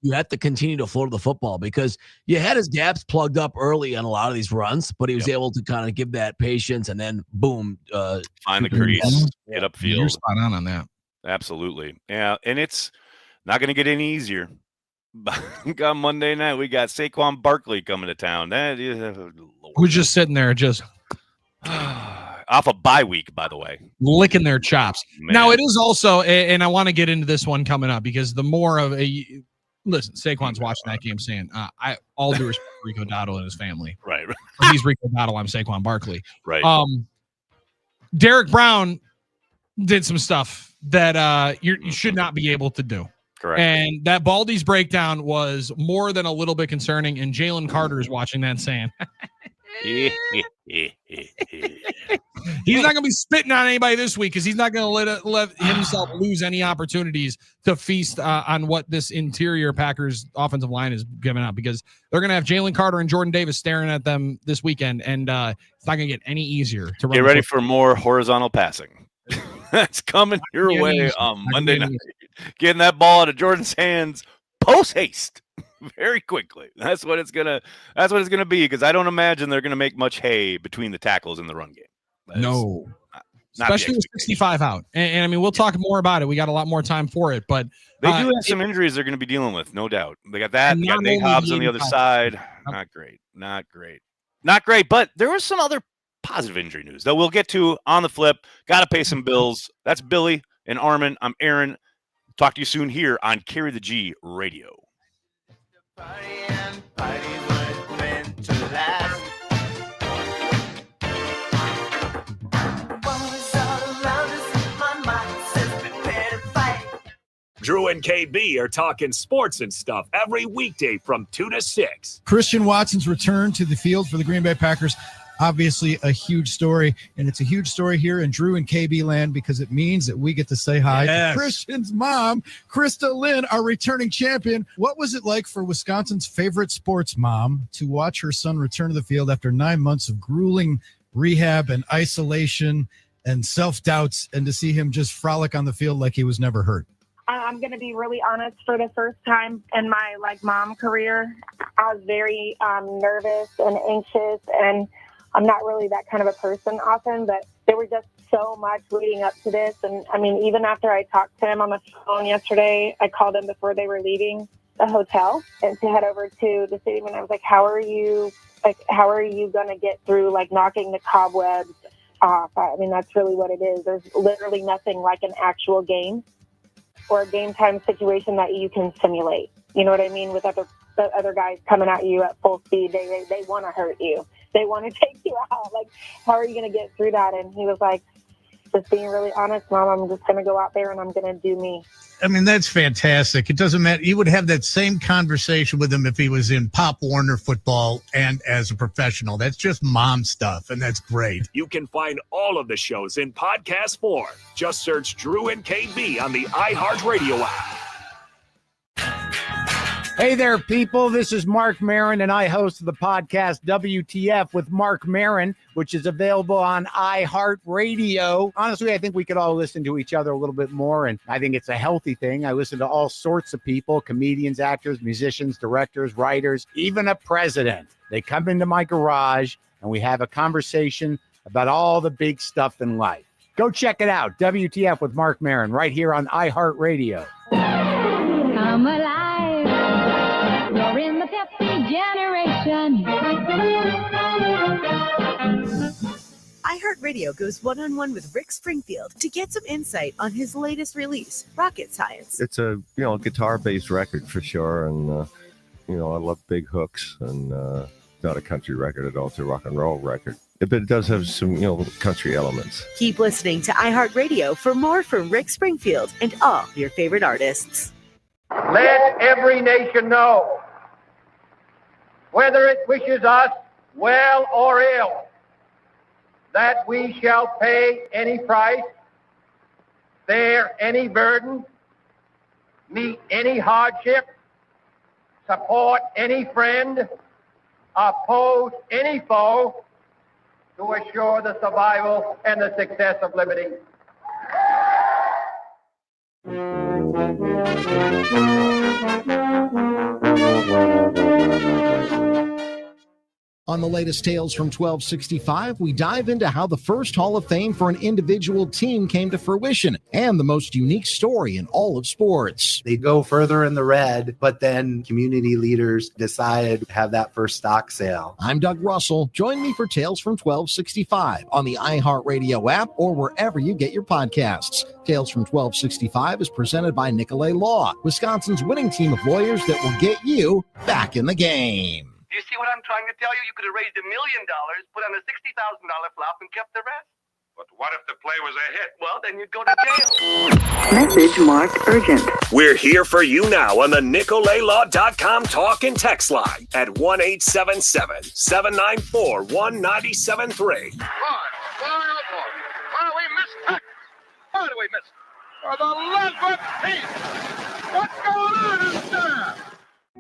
you have to continue to float the football because you had his gaps plugged up early on a lot of these runs, but he was able to kind of give that patience and then boom, find the crease, get upfield. You're spot on that. Absolutely, yeah, and it's not going to get any easier. On Monday night, we got Saquon Barkley coming to town. That is who's just sitting there, just off a bye week, by the way, licking their chops. Man. Now it is also, and I want to get into this one coming up because the more of Saquon's watching that game saying, "I all due respect to Rico Dowdle and his family." Right. He's Rico Dowdle. I'm Saquon Barkley. Right. Derek Brown did some stuff that you should not be able to do. Correct. And that Baldy's breakdown was more than a little bit concerning. And Jalen Carter is watching that saying, he's not going to be spitting on anybody this week because he's not going to let himself lose any opportunities to feast on what this interior Packers offensive line is giving up because they're going to have Jalen Carter and Jordan Davis staring at them this weekend. And it's not going to get any easier to run. Get ready for more horizontal passing. That's coming your way on Monday night. Getting that ball out of Jordan's hands post haste very quickly. That's what it's gonna be because I don't imagine they're gonna make much hay between the tackles in the run game. No. Especially with 65 out. And I mean, we'll talk more about it. We got a lot more time for it, but they do have some injuries they're going to be dealing with, no doubt. They got that. They got Nate Hobbs on the other side. Not great. But there was some other positive injury news that we'll get to on the flip. Got to pay some bills. That's Billy and Armin. I'm Aaron. Talk to you soon here on Carry the G Radio. Drew and KB are talking sports and stuff every weekday from 2 to 6. Christian Watson's return to the field for the Green Bay Packers. Obviously a huge story, and it's a huge story here in Drew and KB land because it means that we get to say hi to Christian's mom, Krista Lynn, our returning champion. What was it like for Wisconsin's favorite sports mom to watch her son return to the field after 9 months of grueling rehab and isolation and self-doubts and to see him just frolic on the field like he was never hurt? I'm going to be really honest. For the first time in my mom career, I was very nervous and anxious, and I'm not really that kind of a person often, but there were just so much leading up to this. And I mean, even after I talked to him on the phone yesterday, I called him before they were leaving the hotel and to head over to the stadium. And I was like, how are you going to get through like knocking the cobwebs off? I mean, that's really what it is. There's literally nothing like an actual game or a game time situation that you can simulate. You know what I mean? With other guys coming at you at full speed, they want to hurt you. They want to take you out. Like, how are you going to get through that? And he was like, just being really honest, Mom, I'm just going to go out there and I'm going to do me. I mean, that's fantastic. It doesn't matter. You would have that same conversation with him if he was in Pop Warner football and as a professional. That's just mom stuff, and that's great. You can find all of the shows in podcast form. Just search Drew and KB on the iHeartRadio app. Hey there, people. This is Mark Maron, and I host the podcast WTF with Mark Maron, which is available on iHeartRadio. Honestly, I think we could all listen to each other a little bit more, and I think it's a healthy thing. I listen to all sorts of people, comedians, actors, musicians, directors, writers, even a president. They come into my garage, and we have a conversation about all the big stuff in life. Go check it out, WTF with Mark Maron, right here on iHeartRadio. Come alive. You're in the Pepsi generation. iHeartRadio goes one-on-one with Rick Springfield to get some insight on his latest release, Rocket Science. It's a guitar-based record for sure, and I love big hooks, and not a country record at all. It's a rock and roll record, but it does have some country elements. Keep listening to iHeartRadio for more from Rick Springfield and all your favorite artists. Let every nation know, whether it wishes us well or ill, that we shall pay any price, bear any burden, meet any hardship, support any friend, oppose any foe, to assure the survival and the success of liberty. On the latest Tales from 1265, we dive into how the first Hall of Fame for an individual team came to fruition and the most unique story in all of sports. They go further in the red, but then community leaders decided to have that first stock sale. I'm Doug Russell. Join me for Tales from 1265 on the iHeartRadio app or wherever you get your podcasts. Tales from 1265 is presented by Nicolay Law, Wisconsin's winning team of lawyers that will get you back in the game. Do you see what I'm trying to tell you? You could have raised $1 million, put on a $60,000 flop, and kept the rest. But what if the play was a hit? Well, then you'd go to jail. Message marked urgent. We're here for you now on the NicolayLaw.com talk and text line at 1-877-794-1973. Oh, we missed that. How do we miss? For the love of peace! What's going on in there?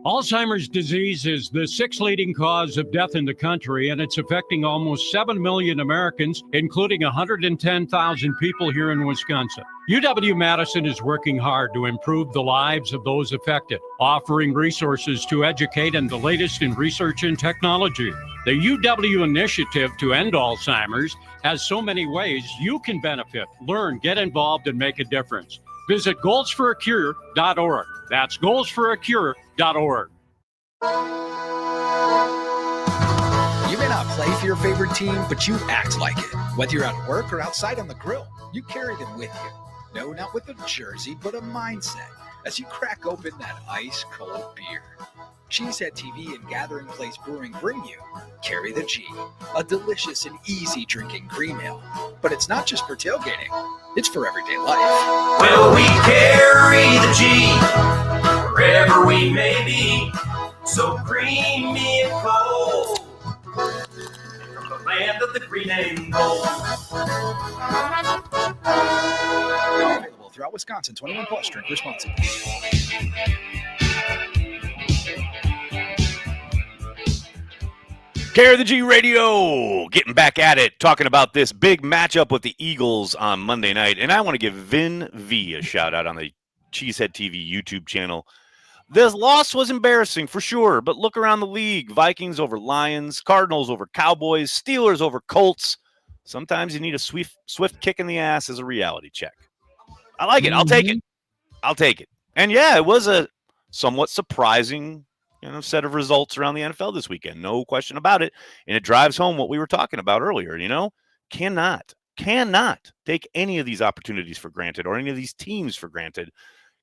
Alzheimer's disease is the sixth leading cause of death in the country, and it's affecting almost 7 million Americans, including 110,000 people here in Wisconsin. UW-Madison is working hard to improve the lives of those affected, offering resources to educate and the latest in research and technology. The UW initiative to end Alzheimer's has so many ways you can benefit, learn, get involved, and make a difference. Visit goalsforacure.org. That's goalsforacure.org. You may not play for your favorite team, but you act like it. Whether you're at work or outside on the grill, you carry them with you. No, not with a jersey, but a mindset as you crack open that ice-cold beer. Cheesehead TV and Gathering Place Brewing bring you Carry the G, a delicious and easy drinking green ale. But it's not just for tailgating, it's for everyday life. Well, we carry the G wherever we may be, so bring me a cold from the land of the green and gold. Available throughout Wisconsin, 21 plus, drink responsibly. Carry the G Radio, getting back at it, talking about this big matchup with the Eagles on Monday night. And I want to give Vin V a shout out on the Cheesehead TV YouTube channel. This loss was embarrassing for sure, but look around the league. Vikings over Lions, Cardinals over Cowboys, Steelers over Colts. Sometimes you need a swift kick in the ass as a reality check. I like it. I'll take it. I'll take it. And yeah, it was a somewhat surprising, set of results around the NFL this weekend. No question about it. And it drives home what we were talking about earlier. Cannot take any of these opportunities for granted or any of these teams for granted,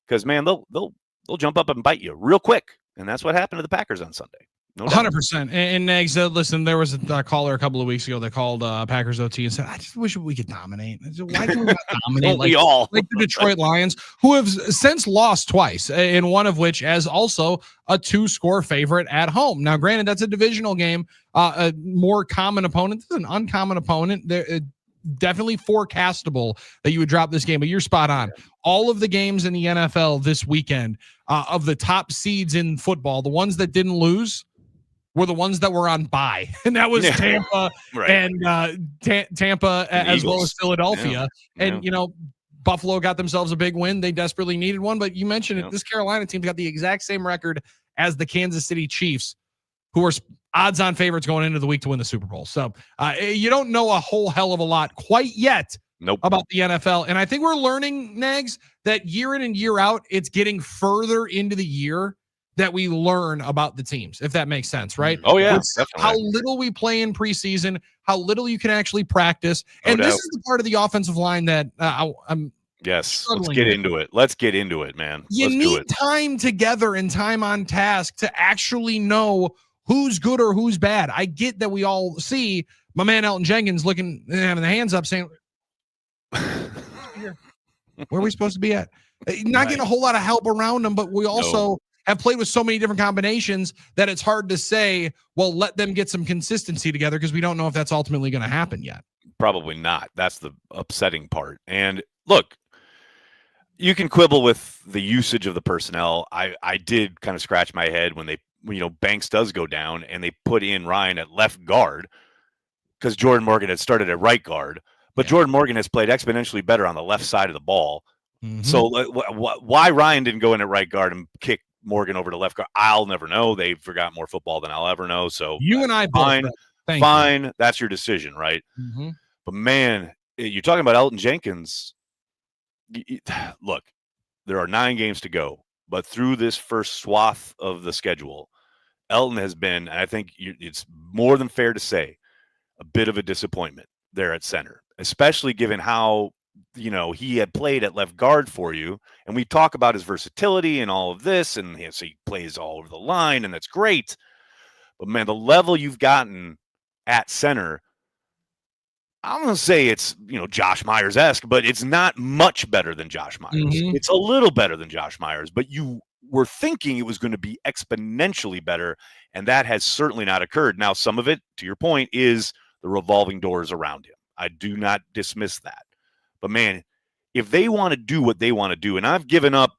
because man, they'll jump up and bite you real quick. And that's what happened to the Packers on Sunday. No 100%. And Nags, listen, there was a caller a couple of weeks ago that called Packers OT and said, I just wish we could dominate. Why can we not dominate? We all. Like the Detroit Lions, who have since lost twice, and one of which as also a 2-score favorite at home. Now, granted, that's a divisional game, a more common opponent. This is an uncommon opponent. They're definitely forecastable that you would drop this game, but you're spot on. All of the games in the NFL this weekend, of the top seeds in football, the ones that didn't lose were the ones that were on bye, and that was Tampa and Tampa as well as Philadelphia. And Buffalo got themselves a big win. They desperately needed one, but you mentioned it. This Carolina team's got the exact same record as the Kansas City Chiefs, who are odds-on favorites going into the week to win the Super Bowl. So you don't know a whole hell of a lot quite yet about the NFL. And I think we're learning, Nags, that year in and year out, it's getting further into the year that we learn about the teams, if that makes sense, right? Oh, yeah. How little we play in preseason, how little you can actually practice. And this is the part of the offensive line that I'm Yes, let's get into it. Let's get into it, man. You need time together and time on task to actually know who's good or who's bad. I get that we all see my man Elton Jenkins looking, having the hands up saying, where are we supposed to be at? Not getting a whole lot of help around them, but we also have played with so many different combinations that it's hard to say, well, let them get some consistency together, because we don't know if that's ultimately going to happen yet. Probably not. That's the upsetting part. And look, you can quibble with the usage of the personnel. I did kind of scratch my head when Banks does go down and they put in Ryan at left guard, because Jordan Morgan had started at right guard, but Jordan Morgan has played exponentially better on the left side of the ball. So why Ryan didn't go in at right guard and kick Morgan over to left guard, I'll never know. They forgot more football than I'll ever know. So you and I fine, both, fine. That's your decision, right? But man, you're talking about Elton Jenkins. Look, there are 9 games to go, but through this first swath of the schedule, Elton has been, and I think it's more than fair to say, a bit of a disappointment there at center, especially given how he had played at left guard for you. And we talk about his versatility and all of this, and so he plays all over the line, and that's great. But man, the level you've gotten at center, I'm going to say it's, Josh Myers-esque, but it's not much better than Josh Myers. It's a little better than Josh Myers, but you were thinking it was going to be exponentially better, and that has certainly not occurred. Now, some of it, to your point, is the revolving doors around him. I do not dismiss that. But man, if they want to do what they want to do, and I've given up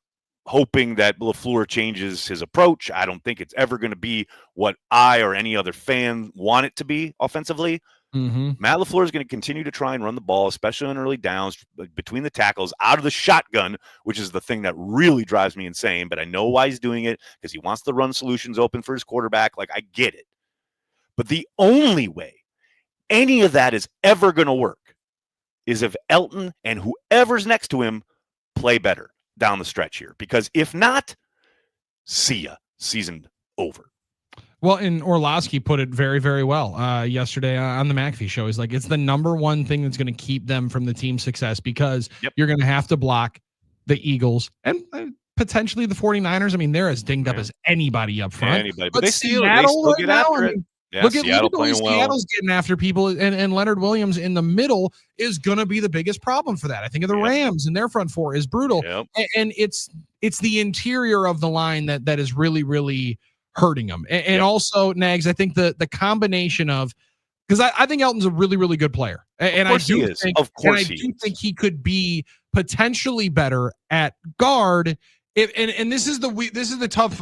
hoping that LaFleur changes his approach. I don't think it's ever going to be what I or any other fan want it to be offensively. Matt LaFleur is going to continue to try and run the ball, especially on early downs, between the tackles, out of the shotgun, which is the thing that really drives me insane. But I know why he's doing it, because he wants to run solutions open for his quarterback. Like, I get it. But the only way any of that is ever going to work is if Elton and whoever's next to him play better down the stretch here. Because if not, see ya. Season over. Well, and Orlovsky put it very, very well yesterday on the McAfee show. He's like, it's the number one thing that's going to keep them from the team success, because you're going to have to block the Eagles and potentially the 49ers. I mean, they're as dinged up as anybody up front. Anybody, but they still get after it. Yeah, look at Seattle's getting after people, and Leonard Williams in the middle is going to be the biggest problem for that. I think of the Rams, and their front four is brutal, and it's the interior of the line that is really, really hurting them. And also, Nags, I think the combination of, because I think Elton's a really, really good player, and I do think he could be potentially better at guard. And this is the tough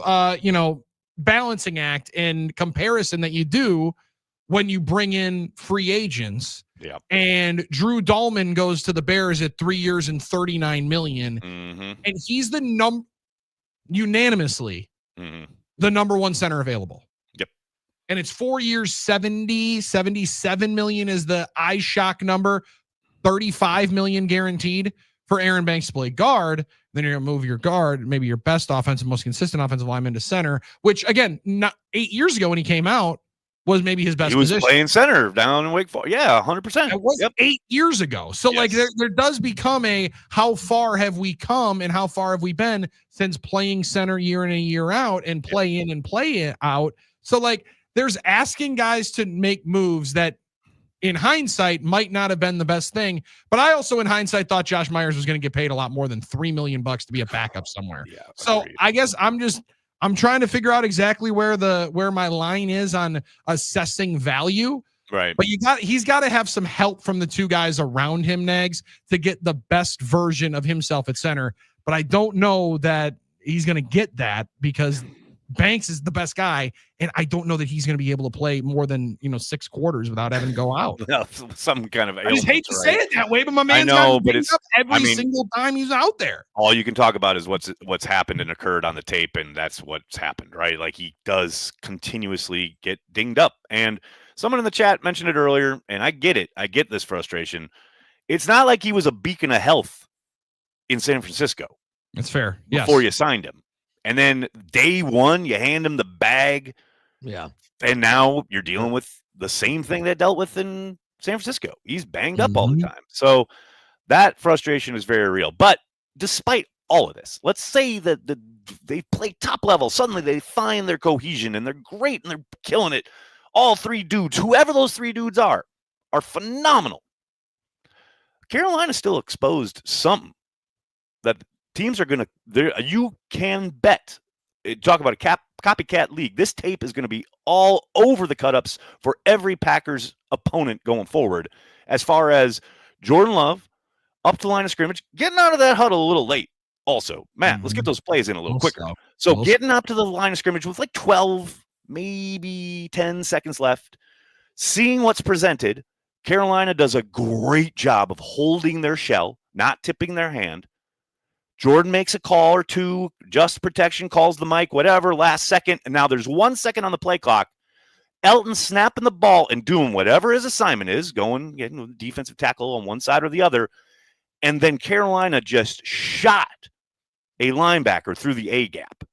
balancing act and comparison that you do when you bring in free agents. And Drew Dahlman goes to the Bears at 3 years and $39 million, and he's the unanimously the number one center available. and it's 4 years, 77 million is the iShock number, 35 million guaranteed for Aaron Banks to play guard. Then you're going to move your guard, maybe your best offensive, most consistent offensive lineman to center, which again, not 8 years ago when he came out was maybe his best position. He was playing center down in Wake Forest. Yeah, 100%. It was 8 years ago. So like there does become a, how far have we come and how far have we been since playing center year in and year out and play in and play it out. So like there's asking guys to make moves that in hindsight might not have been the best thing. But I also in hindsight thought Josh Myers was going to get paid a lot more than $3 million to be a backup somewhere. Yeah, so I guess I'm trying to figure out exactly where my line is on assessing value. Right. But he's got to have some help from the two guys around him, Nags, to get the best version of himself at center. But I don't know that he's going to get that because Banks is the best guy, and I don't know that he's going to be able to play more than 6 quarters without having to go out. Some kind of. I just hate to say it that way, but my man's got but it's up every single time he's out there. All you can talk about is what's happened and occurred on the tape, and that's what's happened, right? Like he does continuously get dinged up, and someone in the chat mentioned it earlier, and I get it. I get this frustration. It's not like he was a beacon of health in San Francisco. That's fair. Before you signed him. And then day one, you hand him the bag. Yeah. And now you're dealing with the same thing that dealt with in San Francisco. He's banged up all the time. So that frustration is very real. But despite all of this, let's say that they play top level. Suddenly they find their cohesion and they're great and they're killing it. All 3 dudes, whoever those 3 dudes are phenomenal. Carolina still exposed something that teams are going to, you can bet, talk about a copycat league. This tape is going to be all over the cut-ups for every Packers opponent going forward. As far as Jordan Love, up to the line of scrimmage, getting out of that huddle a little late. Also, Matt, let's get those plays in a little quicker. So getting up to the line of scrimmage with like 12, maybe 10 seconds left, seeing what's presented, Carolina does a great job of holding their shell, not tipping their hand. Jordan makes a call or two, just protection, calls the mic, whatever, last second. And now there's 1 second on the play clock. Elton snapping the ball and doing whatever his assignment is, getting the defensive tackle on one side or the other. And then Carolina just shot a linebacker through the A gap,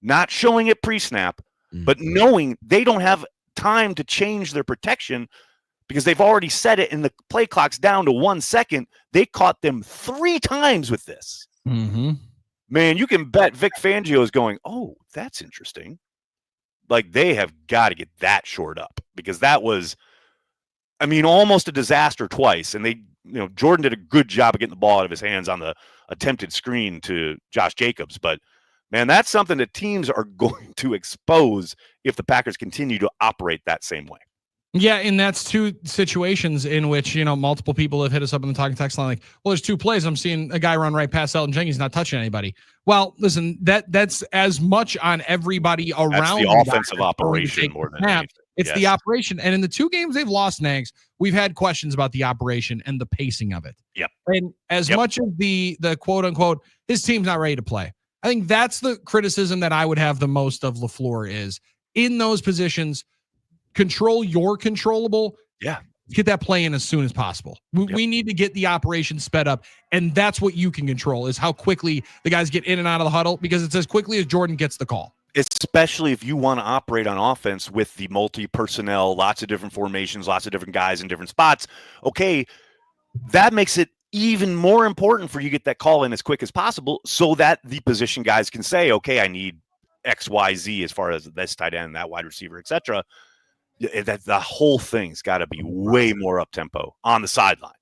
not showing it pre-snap, but knowing they don't have time to change their protection because they've already set it and the play clock's down to 1 second. They caught them 3 times with this. Mm-hmm. Man, you can bet Vic Fangio is going, oh, that's interesting. Like they have got to get that shored up because that was, almost a disaster twice. And Jordan did a good job of getting the ball out of his hands on the attempted screen to Josh Jacobs. But man, that's something that teams are going to expose if the Packers continue to operate that same way. Yeah, and that's 2 situations in which, multiple people have hit us up in the talking text line like, well, there's 2 plays. I'm seeing a guy run right past Elton Jenkins, not touching anybody. Well, listen, that's as much on everybody around. That's the offensive operation more than anything. It's the operation. And in the 2 games they've lost, Nags, we've had questions about the operation and the pacing of it. Yep. And as much as the quote unquote, his team's not ready to play. I think that's the criticism that I would have the most of LaFleur is in those positions. Control your controllable. Yeah. Get that play in as soon as possible. We need to get the operation sped up. And that's what you can control is how quickly the guys get in and out of the huddle because it's as quickly as Jordan gets the call. Especially if you want to operate on offense with the multi-personnel, lots of different formations, lots of different guys in different spots. Okay, that makes it even more important for you to get that call in as quick as possible so that the position guys can say, okay, I need X, Y, Z as far as this tight end, that wide receiver, etc. That the whole thing's got to be way more up tempo on the sideline.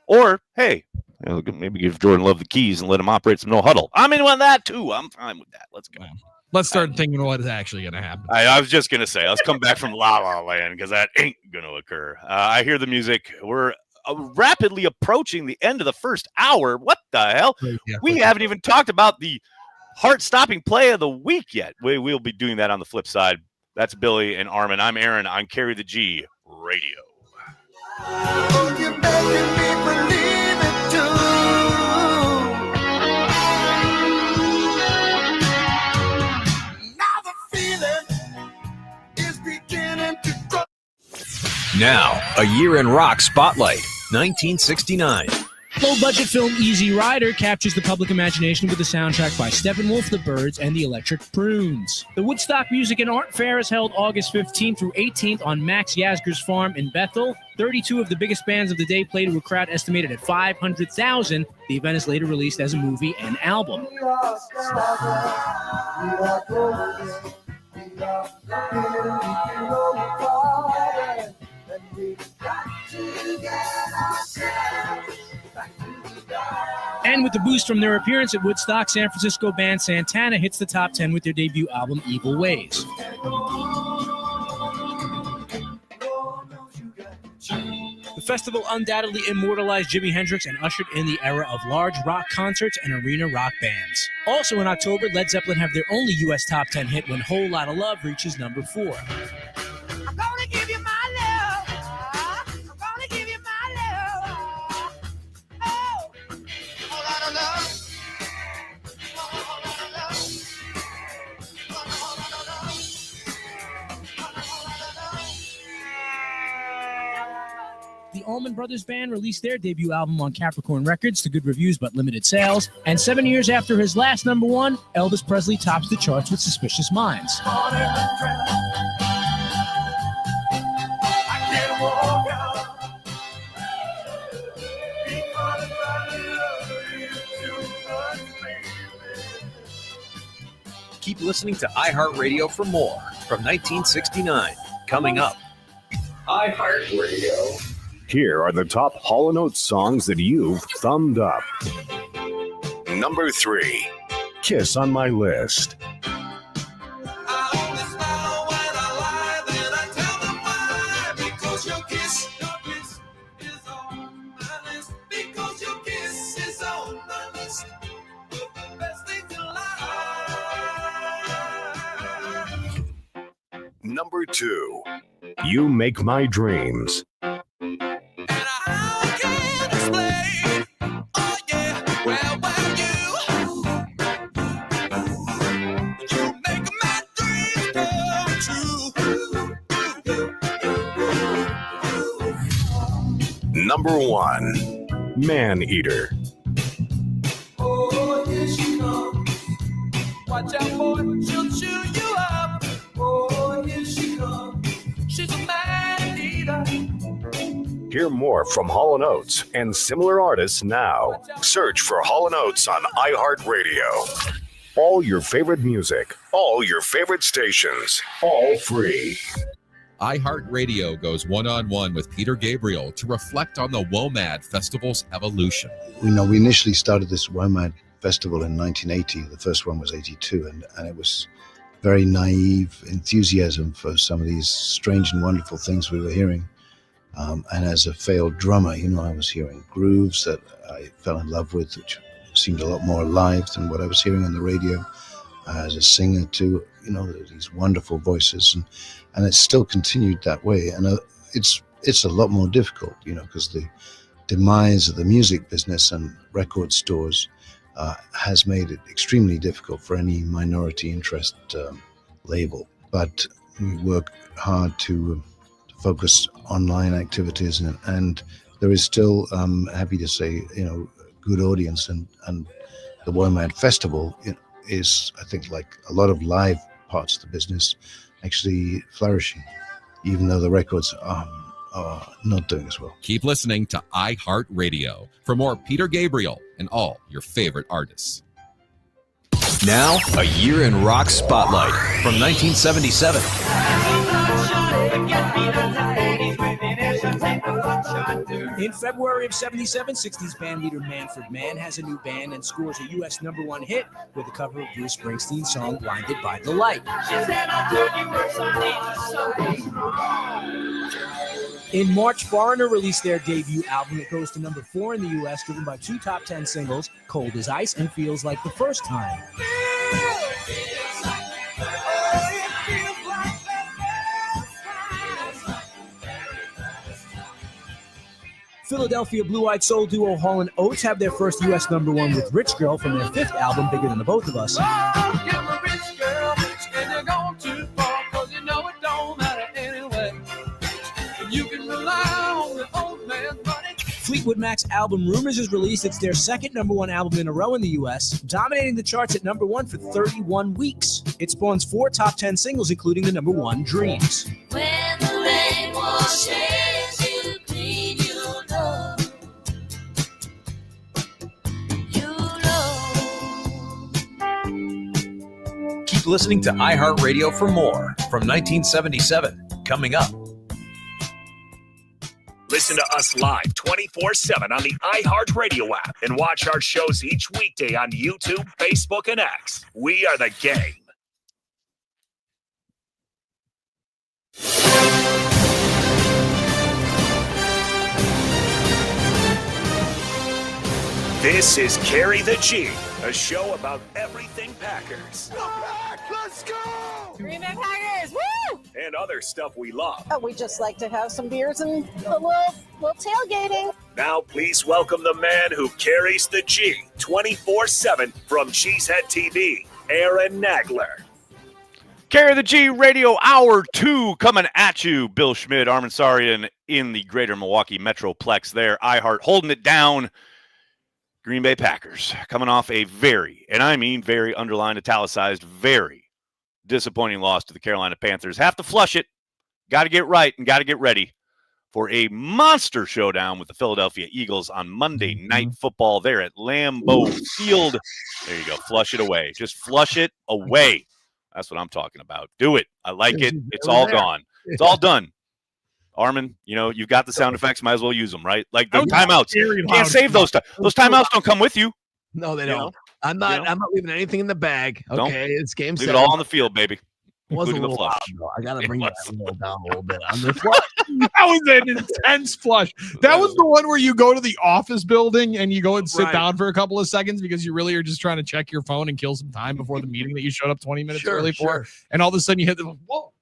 Or, hey, maybe give Jordan Love the keys and let him operate some no huddle. I'm in on that too. I'm fine with that. Let's go. Let's start thinking what is actually going to happen. I was just going to say, let's come back from La La Land because that ain't going to occur. I hear the music. We're rapidly approaching the end of the first hour. What the hell? Yeah, we haven't even talked about the heart-stopping play of the week yet. We'll be doing that on the flip side. That's Billy and Armin. I'm Aaron on Carry the G Radio. You're making me believe it too. Now the feeling is beginning Now, a year in rock spotlight, 1969. Low-budget film Easy Rider captures the public imagination with a soundtrack by Steppenwolf, the Byrds, and the Electric Prunes. The Woodstock Music and Art Fair is held August 15th through 18th on Max Yasgur's farm in Bethel. 32 of the biggest bands of the day played to a crowd estimated at 500,000. The event is later released as a movie and album. And with the boost from their appearance at Woodstock, San Francisco band Santana hits the top 10 with their debut album, Evil Ways. The festival undoubtedly immortalized Jimi Hendrix and ushered in the era of large rock concerts and arena rock bands. Also in October, Led Zeppelin have their only U.S. top 10 hit when Whole Lotta Love reaches number 4. I'm gonna give you my love. I'm gonna give you my love. Oh, whole lot of love. Whole lot of love. Whole lot of love. The Allman Brothers Band released their debut album on Capricorn Records to good reviews but limited sales. And 7 years after his last number one, Elvis Presley tops the charts with Suspicious Minds. Keep listening to iHeartRadio for more from 1969. Coming up. iHeartRadio. Here are the top Hall & Oates songs that you've thumbed up. Number 3, Kiss on My List. Number 2, You Make My Dreams. Number 1, Man Eater. Oh, here she comes. Watch out, boy, she'll chew you up. Oh, here she comes. She's a man eater. Hear more from Hall & Oates and similar artists now. Search for Hall & Oates on iHeartRadio. All your favorite music, all your favorite stations, all free. iHeartRadio goes one-on-one with Peter Gabriel to reflect on the WOMAD Festival's evolution. We initially started this WOMAD Festival in 1980. The first one was 82, and it was very naive enthusiasm for some of these strange and wonderful things we were hearing. And as a failed drummer, I was hearing grooves that I fell in love with, which seemed a lot more alive than what I was hearing on the radio. As a singer too, these wonderful voices, and it's still continued that way. And it's a lot more difficult, because the demise of the music business and record stores has made it extremely difficult for any minority interest label. But we work hard to focus online activities, and there is still, happy to say, good audience, and the WOMAD Festival is, I think, like a lot of live parts of the business, actually flourishing, even though the records are not doing as well. Keep listening to iHeartRadio for more Peter Gabriel and all your favorite artists. Now, a year in rock spotlight from 1977. In February of 77, 60s band leader Manfred Mann has a new band and scores a U.S. #1 hit with a cover of Bruce Springsteen's song Blinded by the Light. In March, Foreigner released their debut album. It goes to number 4 in the U.S., driven by 2 top 10 singles, Cold as Ice and Feels Like the First Time. Philadelphia blue-eyed soul duo Hall & Oates have their first U.S. #1 with Rich Girl from their 5th album, Bigger Than the Both of Us. You You can rely on the old man money. Fleetwood Mac's album Rumors is released. It's their second #1 album in a row in the U.S., dominating the charts at #1 for 31 weeks. It spawns 4 top 10 singles, including the #1 Dreams. When the rain washes you clean, you know. Keep listening to iHeartRadio for more from 1977. Coming up. Listen to us live 24/7 on the iHeartRadio app and watch our shows each weekday on YouTube, Facebook, and X. We are the game. This is Carry the G, a show about everything Packers. Let's go! Green Bay Packers, woo! And other stuff we love. Oh, we just like to have some beers and a little tailgating. Now please welcome the man who carries the G 24/7 from Cheesehead TV, Aaron Nagler. Carry the G Radio Hour 2 coming at you. Bill Schmid, Armen Saryan in the greater Milwaukee Metroplex there. iHeart holding it down. Green Bay Packers coming off a very, and I mean very underlined, italicized, very disappointing loss to the Carolina Panthers. Have to flush it. Got to get right and got to get ready for a monster showdown with the Philadelphia Eagles on Monday Night Football there at Lambeau Field. There you go. Flush it away. Just flush it away. That's what I'm talking about. Do it. I like it. It's all gone. It's all done. Armen, you know, you've got the sound effects. Might as well use them, right? Like the timeouts. You can't save those. Those timeouts don't come with you. No, they don't. I'm not leaving anything in the bag. Okay, it's game. Leave it all on the field, baby. Was a Including the little flush. loud, though. I gotta bring that down a little bit on the flush. That was an intense flush. That was the one where you go to the office building and you go and sit down for a couple of seconds because you really are just trying to check your phone and kill some time before the meeting that you showed up 20 minutes early for. And all of a sudden you hit the whoa.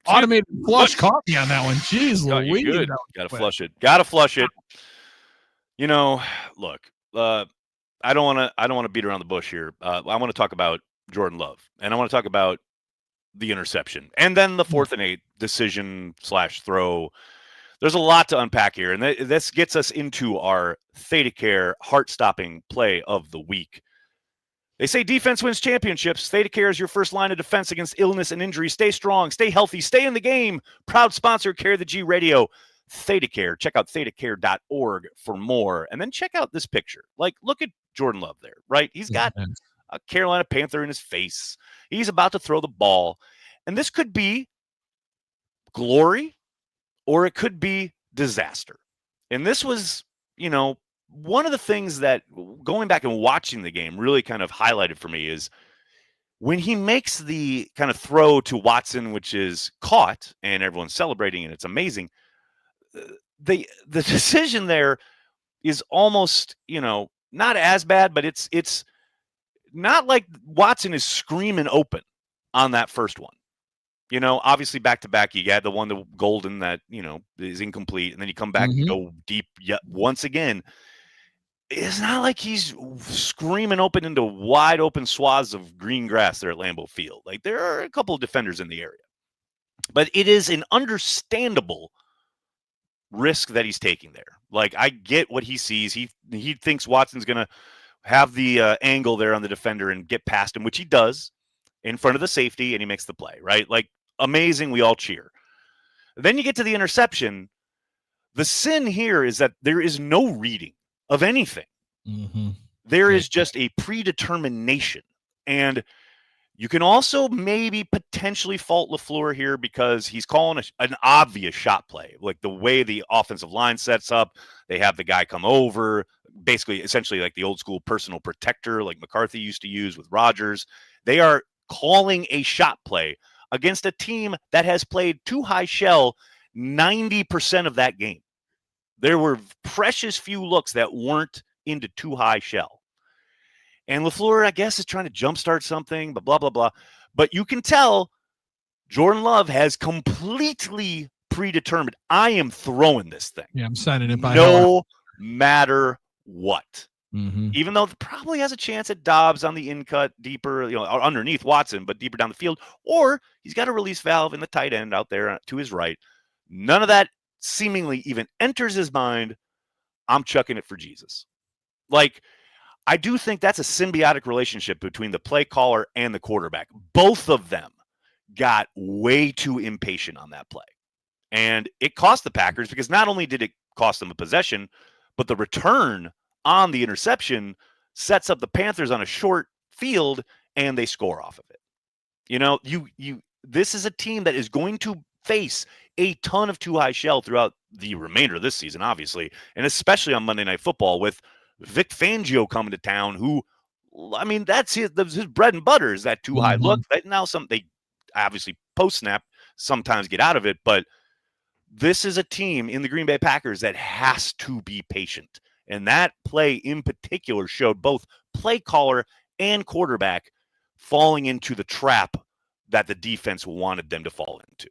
Automated flush caught me on that one. Jeez, No, you're Louise. good. Got to flush it. Got to flush it. You know, look, I don't want to beat around the bush here. I want to talk about Jordan Love, and I want to talk about the interception, and then the 4th and 8 decision / throw. There's a lot to unpack here, and this gets us into our ThedaCare heart-stopping play of the week. They say defense wins championships. ThedaCare is your first line of defense against illness and injury. Stay strong, stay healthy, stay in the game. Proud sponsor, Carry the G Radio. ThedaCare. Check out thedacare.org for more. And then check out this picture. Like, look at Jordan Love there, right? He's got a Carolina Panther in his face. He's about to throw the ball. And this could be glory or it could be disaster. And this was, you know, one of the things that going back and watching the game really kind of highlighted for me is when he makes the kind of throw to Watson, which is caught and everyone's celebrating and it's amazing. The decision there is almost, you know, not as bad, but it's not like Watson is screaming open on that first one. You know, obviously back to back, you had the one, the golden that, you know, is incomplete. And then you come back and go deep yet once again. It's not like he's screaming open into wide open swaths of green grass there at Lambeau Field. Like there are a couple of defenders in the area, but it is an understandable risk that he's taking there. Like I get what he sees. He thinks Watson's going to have the angle there on the defender and get past him, which he does in front of the safety, and he makes the play, right? Like amazing. We all cheer. Then you get to the interception. The sin here is that there is no reading of anything. There is just a predetermination. And you can also maybe potentially fault LaFleur here because he's calling an obvious shot play. Like the way the offensive line sets up, they have the guy come over, basically, essentially like the old school personal protector like McCarthy used to use with Rodgers. They are calling a shot play against a team that has played too high shell 90% of that game. There were precious few looks that weren't into too high shell. And LaFleur, I guess, is trying to jumpstart something, but blah, blah, blah. But you can tell Jordan Love has completely predetermined. I am throwing this thing. Yeah, I'm signing it by no matter what. Even though it probably has a chance at Dobbs on the in-cut deeper, you know, underneath Watson, but deeper down the field. Or he's got a release valve in the tight end out there to his right. None of that seemingly even enters his mind, I'm chucking it for Jesus. Like, I do think that's a symbiotic relationship between the play caller and the quarterback. Both of them got way too impatient on that play. And it cost the Packers because not only did it cost them a possession, but the return on the interception sets up the Panthers on a short field and they score off of it. You know, this is a team that is going to face a ton of too high shell throughout the remainder of this season, obviously, and especially on Monday Night Football with Vic Fangio coming to town, who, I mean, that's his bread and butter is that too high look. Now they obviously post-snap sometimes get out of it, but this is a team in the Green Bay Packers that has to be patient. And that play in particular showed both play caller and quarterback falling into the trap that the defense wanted them to fall into.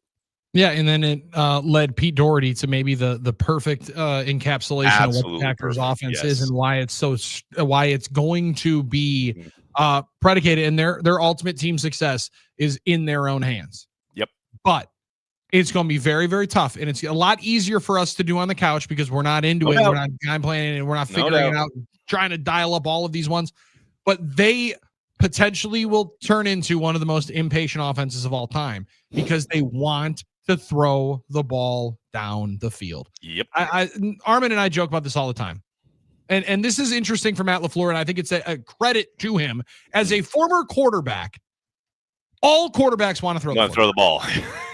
Yeah, and then it led Pete Doherty to maybe the perfect encapsulation Absolutely of what the Packers perfect, offense yes. is and why it's going to be predicated, and their ultimate team success is in their own hands. Yep. But it's going to be very, very tough, and it's a lot easier for us to do on the couch because we're not into it. We're not game planning, and we're not figuring it out, trying to dial up all of these ones. But they potentially will turn into one of the most impatient offenses of all time because they want to throw the ball down the field. Yep. Armin and I joke about this all the time. And this is interesting for Matt LaFleur, and I think it's a credit to him. As a former quarterback, all quarterbacks want to throw the ball.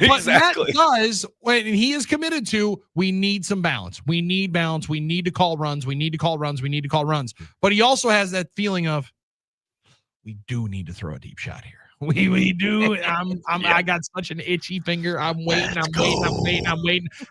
But Exactly. Matt does, when he is committed to, we need some balance. We need balance. We need to call runs. We need to call runs. We need to call runs. But he also has that feeling of, we do need to throw a deep shot here. We do. I got such an itchy finger. I'm waiting.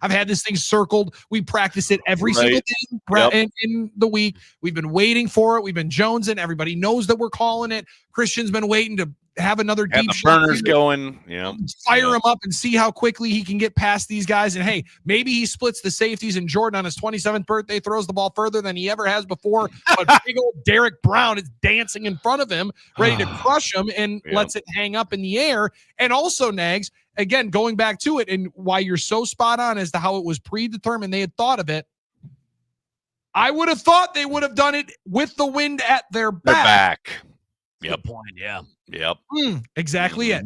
I've had this thing circled. We practice it every single day in the week. We've been waiting for it. We've been jonesing. Everybody knows that we're calling it. Christian's been waiting to have another deep shot. Burners going. Yeah. Fire him up and see how quickly he can get past these guys. And hey, maybe he splits the safeties and Jordan on his 27th birthday throws the ball further than he ever has before. But big old Derek Brown is dancing in front of him, ready to crush him and lets it hang up in the air. And also, Nags, again, going back to it and why you're so spot on as to how it was predetermined, they had thought of it. I would have thought they would have done it with the wind at their back. Yep. Good point. Yeah. Yep. Exactly it.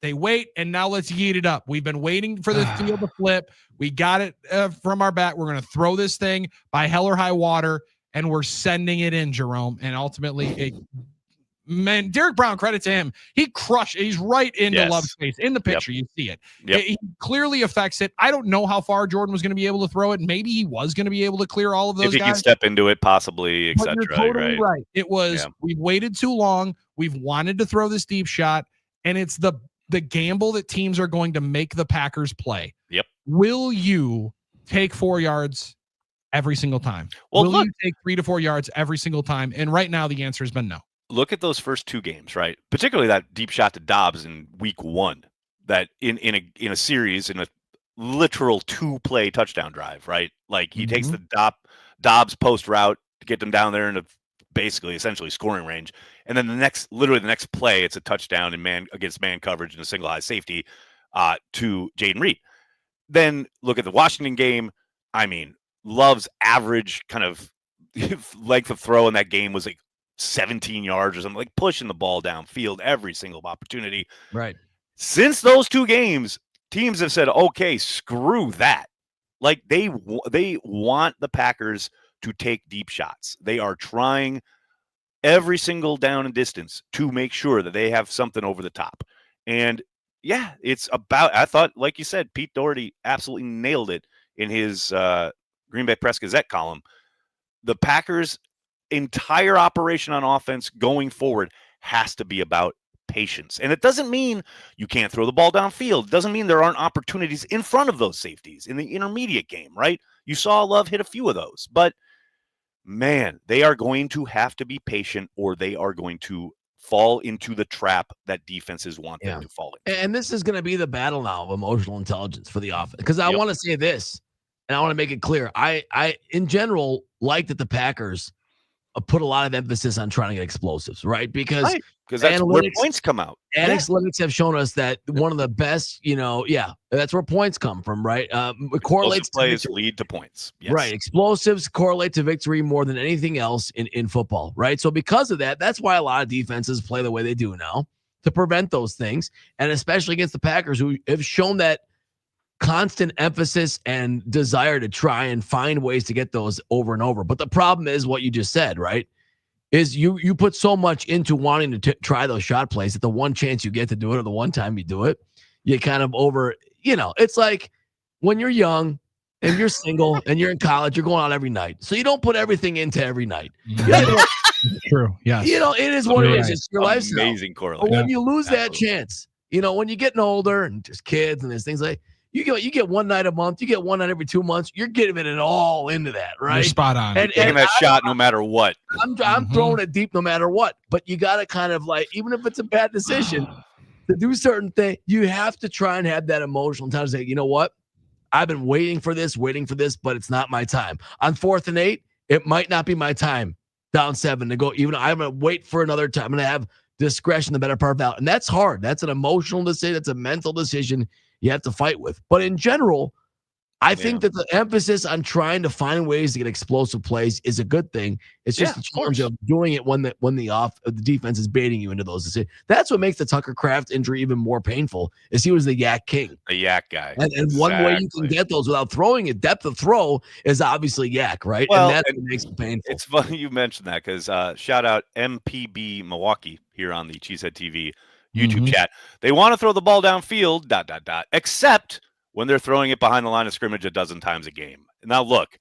They wait, and now let's yeet it up. We've been waiting for the field to flip. We got it from our back. We're going to throw this thing by hell or high water, and we're sending it in, Jerome. And ultimately, Derek Brown, credit to him. He crushed. He's right into Love's face. In the picture, you see it. He clearly affects it. I don't know how far Jordan was going to be able to throw it. Maybe he was going to be able to clear all of those if he guys. can step into it, possibly, etc. You're totally right. It was, we've waited too long. We've wanted to throw this deep shot, and it's the gamble that teams are going to make the Packers play. Yep. Will you take 4 yards every single time? Well, Will you take 3 to 4 yards every single time? And right now, the answer has been no. Look at those first two games, right? Particularly that deep shot to Dobbs in week 1, that in a series, in a literal 2-play touchdown drive, right? Like he takes the Dobbs post route to get them down there in a basically essentially scoring range. And then the next play, it's a touchdown in man against man coverage and a single high safety to Jaden Reed. Then look at the Washington game. I mean, Love's average kind of length of throw in that game was like 17 yards or something, like pushing the ball downfield every single opportunity. Right. Since those two games, teams have said, okay, screw that. Like they want the Packers to take deep shots. They are trying every single down and distance to make sure that they have something over the top. And yeah, it's about, I thought, like you said, Pete Doherty absolutely nailed it in his Green Bay Press Gazette column. The Packers' entire operation on offense going forward has to be about patience. And it doesn't mean you can't throw the ball downfield. It doesn't mean there aren't opportunities in front of those safeties in the intermediate game, right? You saw Love hit a few of those. But, man, they are going to have to be patient or they are going to fall into the trap that defenses want them to fall in. And this is going to be the battle now of emotional intelligence for the offense. Because I want to say this, and I want to make it clear. I in general, like that the Packers put a lot of emphasis on trying to get explosives, right? Because that's where points come out. Analytics have shown us that one of the best, that's where points come from, right? Correlates plays lead to points. Yes. Right. Explosives correlate to victory more than anything else in football, right? So because of that, that's why a lot of defenses play the way they do now, to prevent those things. And especially against the Packers, who have shown that constant emphasis and desire to try and find ways to get those over and over. But the problem is what you just said, right? Is you put so much into wanting to try those shot plays that the one chance you get to do it, or the one time you do it, you kind of it's like when you're young and you're single and you're in college, you're going out every night. So you don't put everything into every night. True. Yes. It is what it is. It's your lifestyle. Amazing correlation. But when you lose that chance, when you're getting older and just kids and there's things like you get one night a month, you get one night every 2 months, you're giving it all into that, right? You're spot on. And taking that shot no matter what. I'm throwing it deep no matter what. But you got to kind of even if it's a bad decision to do certain things, you have to try and have that emotional time to say, you know what? I've been waiting for this, but it's not my time. On 4th and 8, it might not be my time. Down 7 to go. Even I'm going to wait for another time. I'm going to have discretion, the better part of that. And that's hard. That's an emotional decision. That's a mental decision you have to fight with. But in general, I think that the emphasis on trying to find ways to get explosive plays is a good thing. It's just the challenge of doing it when the defense is baiting you into those decisions. That's what makes the Tucker Kraft injury even more painful, is he was the yak king. A yak guy. And one way you can get those without throwing it, depth of throw, is obviously yak, right? Well, and that's what makes it painful. It's funny you mentioned that, because shout out MPB Milwaukee here on the Cheesehead TV YouTube chat. They want to throw the ball downfield, ... except when they're throwing it behind the line of scrimmage a dozen times a game. Now, look,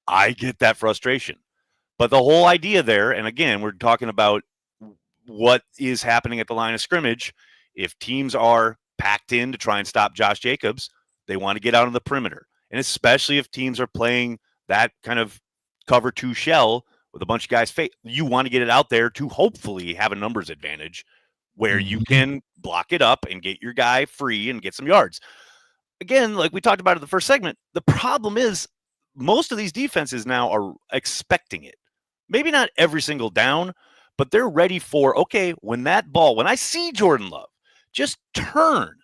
I get that frustration. But the whole idea there, and again, we're talking about what is happening at the line of scrimmage. If teams are packed in to try and stop Josh Jacobs, they want to get out on the perimeter. And especially if teams are playing that kind of cover 2 shell with a bunch of guys, you want to get it out there to hopefully have a numbers advantage where you can block it up and get your guy free and get some yards. Again, like we talked about in the first segment, the problem is most of these defenses now are expecting it. Maybe not every single down, but they're ready for, okay, when I see Jordan Love just turn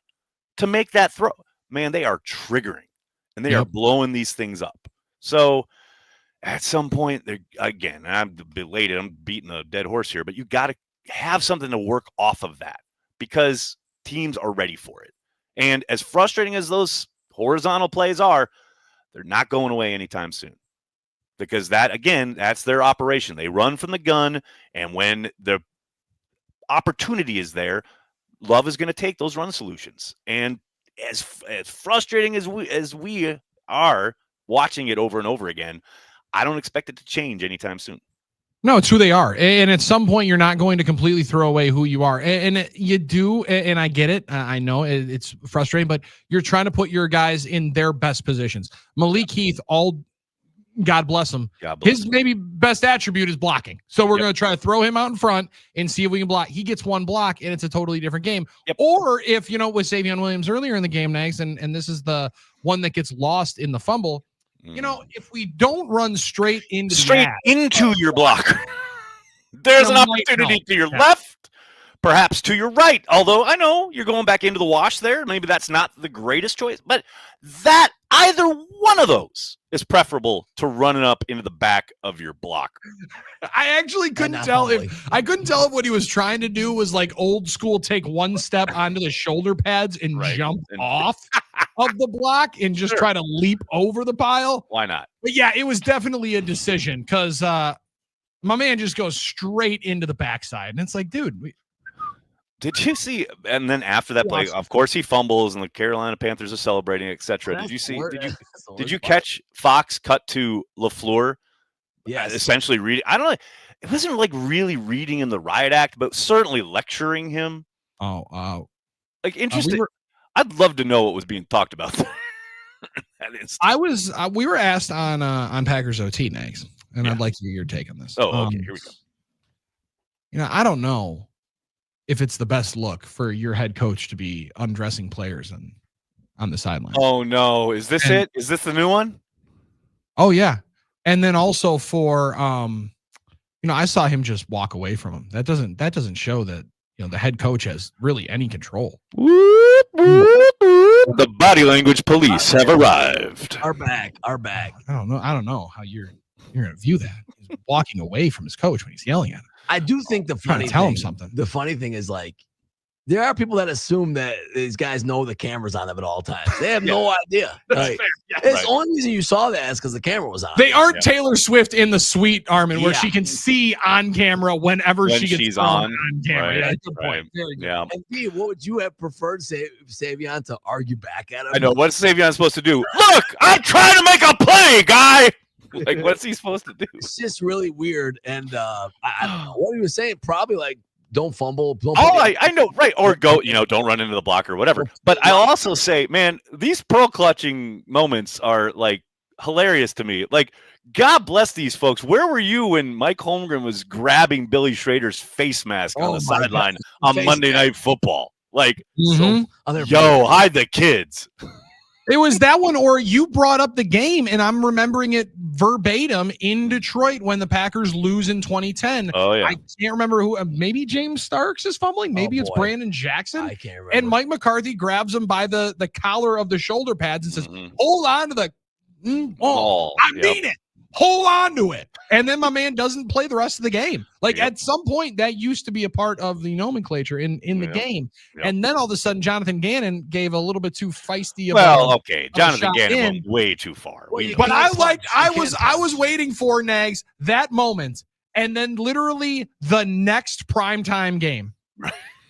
to make that throw, man, they are triggering and they are blowing these things up. So at some point, again, I'm belated, I'm beating a dead horse here, but you got to have something to work off of that, because teams are ready for it. And as frustrating as those horizontal plays are, they're not going away anytime soon, because that's their operation. They run from the gun, and when the opportunity is there, Love is going to take those run solutions. And as frustrating as we are watching it over and over again, I don't expect it to change anytime soon. No, it's who they are. And at some point, you're not going to completely throw away who you are. And you do, and I get it. I know it's frustrating, but you're trying to put your guys in their best positions. Malik Heath, God bless him. His maybe best attribute is blocking. So we're going to try to throw him out in front and see if we can block. He gets one block, and it's a totally different game. Or if, with Savion Williams earlier in the game, Nags, and this is the one that gets lost in the fumble, if we don't run straight into your blocker, there's an opportunity to your left, perhaps to your right. Although I know you're going back into the wash there. Maybe that's not the greatest choice, but that either one of those is preferable to running up into the back of your blocker. I actually couldn't tell if what he was trying to do was like old school, take one step onto the shoulder pads and jump off of the block and just try to leap over the pile. Why not? But yeah, it was definitely a decision, because my man just goes straight into the backside. And it's like, dude, did you see? And then after that play, of course, he fumbles, and the Carolina Panthers are celebrating, etc. Did you see? Did you catch Fox cut to LaFleur? Yes. Essentially reading. I don't know. It wasn't like really reading in the riot act, but certainly lecturing him. Like interesting. I'd love to know what was being talked about there. We were asked on Packers OT, Nags, and I'd like to hear your take on this. Oh, okay. Here we go. I don't know if it's the best look for your head coach to be undressing players on the sideline. Oh no. Is this it? Is this the new one? Oh yeah. And then also for I saw him just walk away from him. That doesn't show that the head coach has really any control. The body language police have arrived. Our back. I don't know how you're gonna view that. He's walking away from his coach when he's yelling at him. I do think the funny tell thing, him something. The funny thing is, like, there are people that assume that these guys know the camera's on them at all times. They have no idea. Like, the only reason you saw that is because the camera was on. They aren't Taylor Swift in the suite, Armin, where Yeah. she can see on camera whenever When she gets she's on Right, camera. Yeah, good right. point. Very good. Yeah. And B, what would you have preferred Savion to argue back at him? I know. What's Savion supposed to do? Look, I'm trying to make a play, guy. Like, what's he supposed to do? It's just really weird. And I don't know what he was saying. Probably like, don't fumble. I know, right? Or go, don't run into the block or whatever. But I'll also say, man, these pearl clutching moments are like hilarious to me. Like, God bless these folks. Where were you when Mike Holmgren was grabbing Billy Schrader's face mask on the sideline on Monday Night Football? Like, hide the kids. It was that one, or you brought up the game, and I'm remembering it verbatim in Detroit when the Packers lose in 2010. Oh, yeah. I can't remember who. Maybe James Starks is fumbling. Maybe it's Brandon Jackson. I can't remember. And Mike McCarthy grabs him by the collar of the shoulder pads and says, hold on to the I mean it. Hold on to it. And then my man doesn't play the rest of the game. Like, at some point, that used to be a part of the nomenclature in the game. And then all of a sudden, Jonathan Gannon gave a little bit too feisty. Jonathan Gannon went way too far. But I was waiting for Nags that moment, and then literally the next primetime game.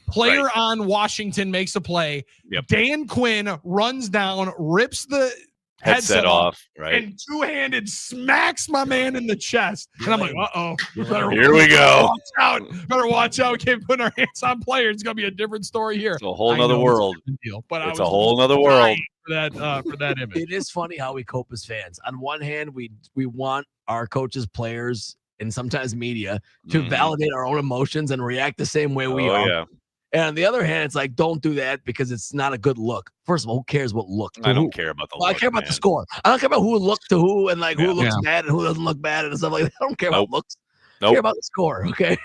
Player on Washington makes a play. Dan Quinn runs down, rips the headset off, and two-handed smacks my man in the chest. And I'm like, uh-oh. Here we go. Better watch out. We can't put our hands on players. It's going to be a different story here. It's a whole nother world. It's a whole nother world. For that image. It is funny how we cope as fans. On one hand, we want our coaches, players, and sometimes media to validate our own emotions and react the same way we are. Yeah. And on the other hand, it's like, don't do that because it's not a good look. First of all, who cares what look? I don't care about the look. I care about the score. I don't care about who looked to who and like who looks bad and who doesn't look bad and stuff like that. I don't care about looks. I care about the score. Okay.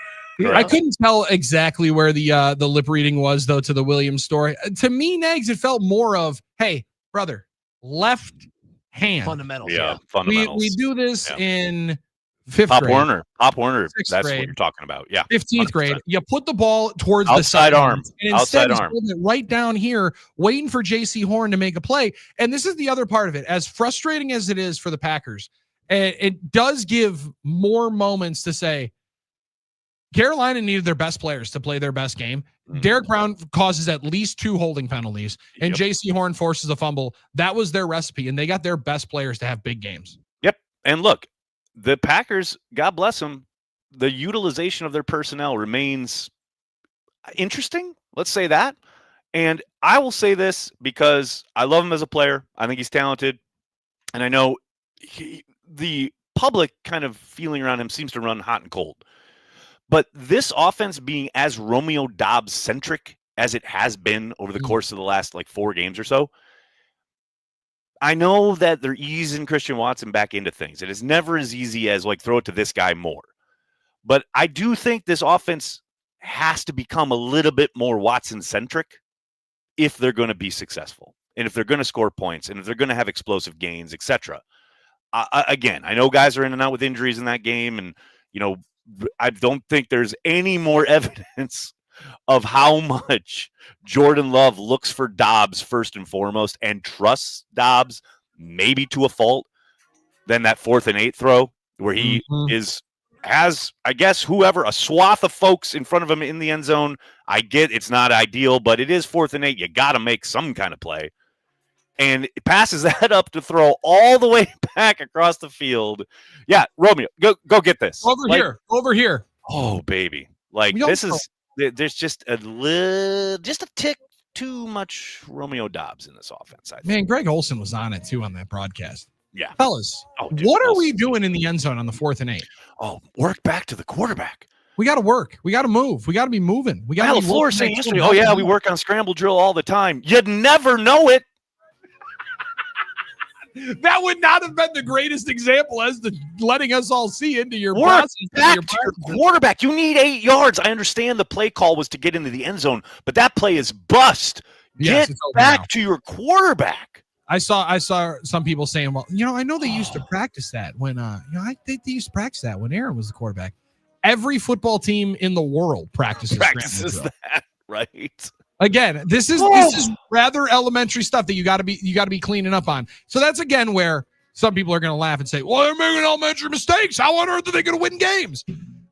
I couldn't tell exactly where the lip reading was, though, to the Williams story. To me, Nags, it felt more of, hey, brother, left hand. Fundamentals. Yeah, fundamentals. We do this in fifth Pop grade. Pop Warner. Sixth That's grade. what you're talking about. Yeah. 15th 100%. grade. You put the ball towards the Outside arm. And Outside instead he's arm. holding it right down here, waiting for J.C. Horn to make a play. And this is the other part of it. As frustrating as it is for the Packers, it does give more moments to say, Carolina needed their best players to play their best game. Derek Brown causes at least 2 holding penalties, and J.C. Horn forces a fumble. That was their recipe, and they got their best players to have big games. Yep. And look, the Packers, God bless them, the utilization of their personnel remains interesting. Let's say that. And I will say this because I love him as a player. I think he's talented. And I know the public kind of feeling around him seems to run hot and cold. But this offense being as Romeo Dobbs-centric as it has been over the course of the last 4 games or so, I know that they're easing Christian Watson back into things. It is never as easy as throw it to this guy more. But I do think this offense has to become a little bit more Watson-centric if they're going to be successful and if they're going to score points and if they're going to have explosive gains, etc. Again, I know guys are in and out with injuries in that game, and I don't think there's any more evidence of how much Jordan Love looks for Dobbs first and foremost and trusts Dobbs maybe to a fault than that 4th and 8 throw where he has, I guess, a swath of folks in front of him in the end zone. I get it's not ideal, but it is 4th and 8. You got to make some kind of play. And it passes that up to throw all the way back across the field. Yeah, Romeo, go get this. Over here. Oh, baby. There's just a tick too much Romeo Dobbs in this offense. I think. Man, Greg Olson was on it, too, on that broadcast. Yeah. Fellas, what are we doing in the end zone on the 4th and 8? Oh, work back to the quarterback. We got to work. We got to move. We got to be moving. We got to be LaFleur saying yesterday, we work on scramble drill all the time. You'd never know it. That would not have been the greatest example as to letting us all see into your Work process. back to your quarterback. You need 8 yards. I understand the play call was to get into the end zone, but that play is bust. Yes, Get back to your quarterback. I saw some people saying, well, I know they used to practice that when I think they used to practice that when Aaron was the quarterback. Every football team in the world practices that, right? Again, this is rather elementary stuff that you got to be cleaning up on. So that's again where some people are going to laugh and say, "Well, they're making elementary mistakes. How on earth are they going to win games?"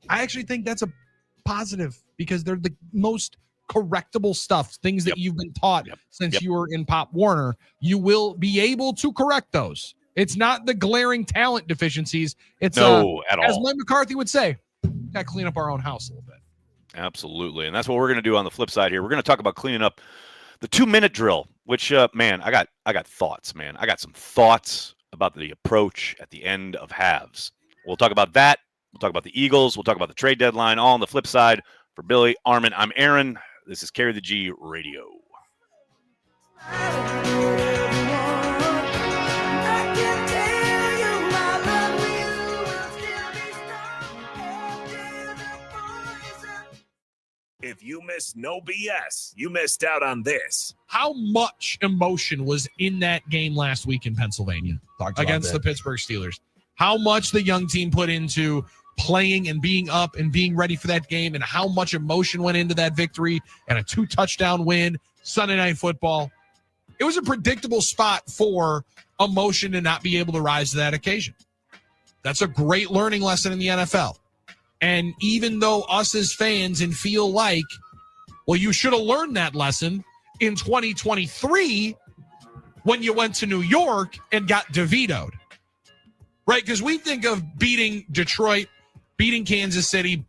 I actually think that's a positive because they're the most correctable stuff, things that you've been taught since you were in Pop Warner. You will be able to correct those. It's not the glaring talent deficiencies. It's at as all. Mike McCarthy would say, got to clean up our own house a little bit. Absolutely. And that's what we're going to do on the flip side here. We're going to talk about cleaning up the 2-minute drill, which, man, I got thoughts, man. I got some thoughts about the approach at the end of halves. We'll talk about that. We'll talk about the Eagles. We'll talk about the trade deadline, all on the flip side. For Billy, Armen, I'm Aaron. This is Carry the G Radio. If you missed no BS, you missed out on this. How much emotion was in that game last week in Pennsylvania against the Pittsburgh Steelers? How much the young team put into playing and being up and being ready for that game, and how much emotion went into that victory and a 2-touchdown win, Sunday Night Football. It was a predictable spot for emotion to not be able to rise to that occasion. That's a great learning lesson in the NFL. And even though us as fans and feel like, well, you should have learned that lesson in 2023 when you went to New York and got DeVitoed, right? Because we think of beating Detroit, beating Kansas City,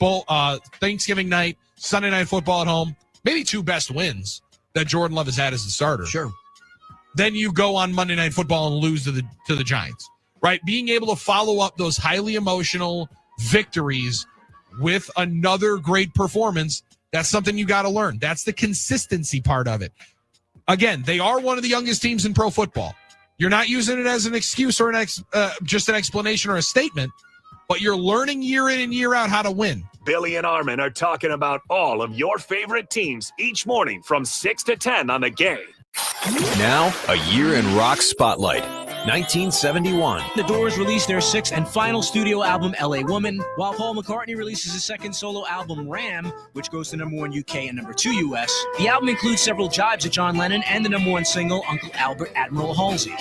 Thanksgiving night, Sunday Night Football at home, maybe 2 best wins that Jordan Love has had as a starter. Sure. Then you go on Monday Night Football and lose to the Giants, right? Being able to follow up those highly emotional victories with another great performance, that's something you got to learn. That's the consistency part of it. Again, they are one of the youngest teams in pro football. You're not using it as an excuse or just an explanation or a statement, but you're learning year in and year out how to win. Billy and Armen are talking about all of your favorite teams each morning from 6 to 10 on the game. Now, a year in rock spotlight. 1971. The Doors released their 6th and final studio album, LA Woman, while Paul McCartney releases his 2nd solo album, Ram, which goes to #1 UK and #2 US. The album includes several jibes at John Lennon and the #1 single, Uncle Albert Admiral Halsey.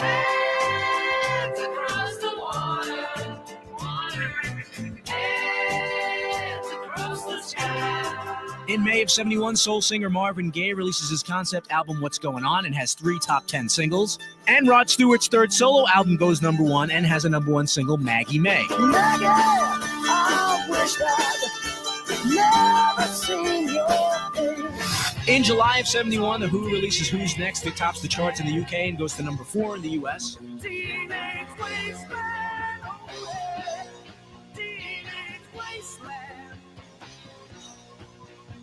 In May of '71, soul singer Marvin Gaye releases his concept album What's Going On and has 3 top 10 singles. And Rod Stewart's 3rd solo album goes #1 and has a #1 single, Maggie May. Maggie, I wish I'd never seen your face. In July of '71, The Who releases Who's Next. It tops the charts in the UK and goes to #4 in the US. Teenage wasteland, oh yeah. Teenage wasteland.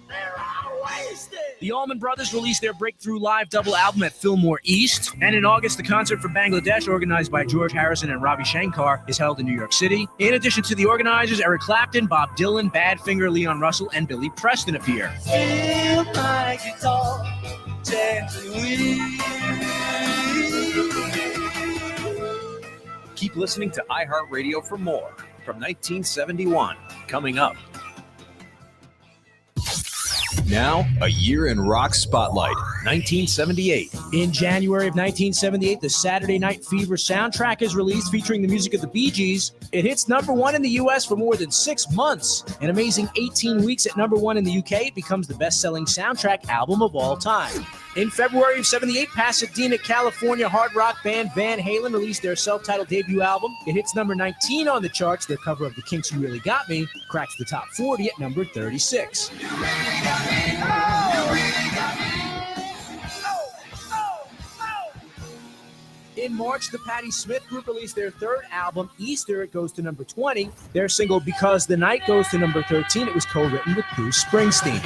They're all wasted. The Allman Brothers released their breakthrough live double album at Fillmore East. And in August, the concert for Bangladesh, organized by George Harrison and Ravi Shankar, is held in New York City. In addition to the organizers, Eric Clapton, Bob Dylan, Badfinger, Leon Russell, and Billy Preston appear. Feel my guitar gently. Keep listening to iHeartRadio for more from 1971. Coming up. Now, a year in rock spotlight. 1978. In January of 1978, the Saturday Night Fever soundtrack is released featuring the music of the Bee Gees. It hits #1 in the U.S. for more than 6 months. An amazing 18 weeks at #1 in the UK, it becomes the best-selling soundtrack album of all time. In February of '78, Pasadena, California hard rock band Van Halen released their self-titled debut album. It hits #19 on the charts. Their cover of The Kinks' Who Really Got Me cracks the top 40 at number 36. In March, the Patti Smith Group released their 3rd album, Easter. It goes to #20. Their single, Because the Night, goes to #13. It was co-written with Bruce Springsteen.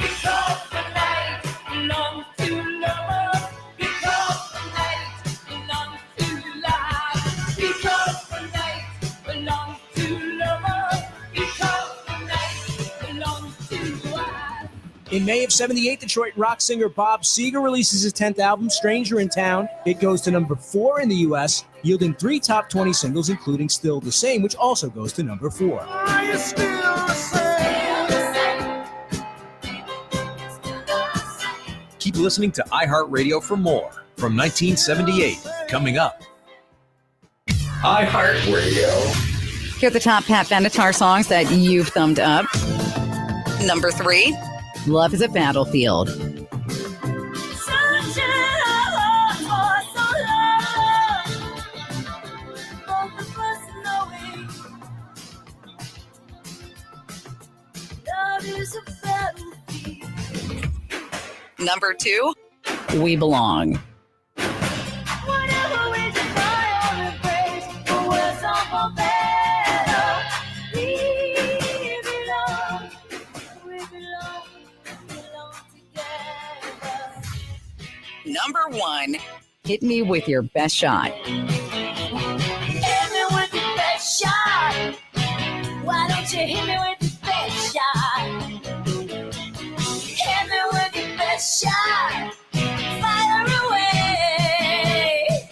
In May of 78, Detroit rock singer Bob Seger releases his 10th album, Stranger in Town. It goes to number 4 in the U.S., yielding 3 top 20 singles, including Still the Same, which also goes to number 4. Are you still the same? Keep listening to iHeartRadio for more from 1978. Coming up. iHeartRadio. Here are the top Pat Benatar songs that you've thumbed up. Number 3, Love is a Battlefield. Number 2, We Belong. Number 1, Hit Me With Your Best Shot. Hit me with your best shot. Why don't you hit me with your best shot? Hit me with your best shot. Fire away.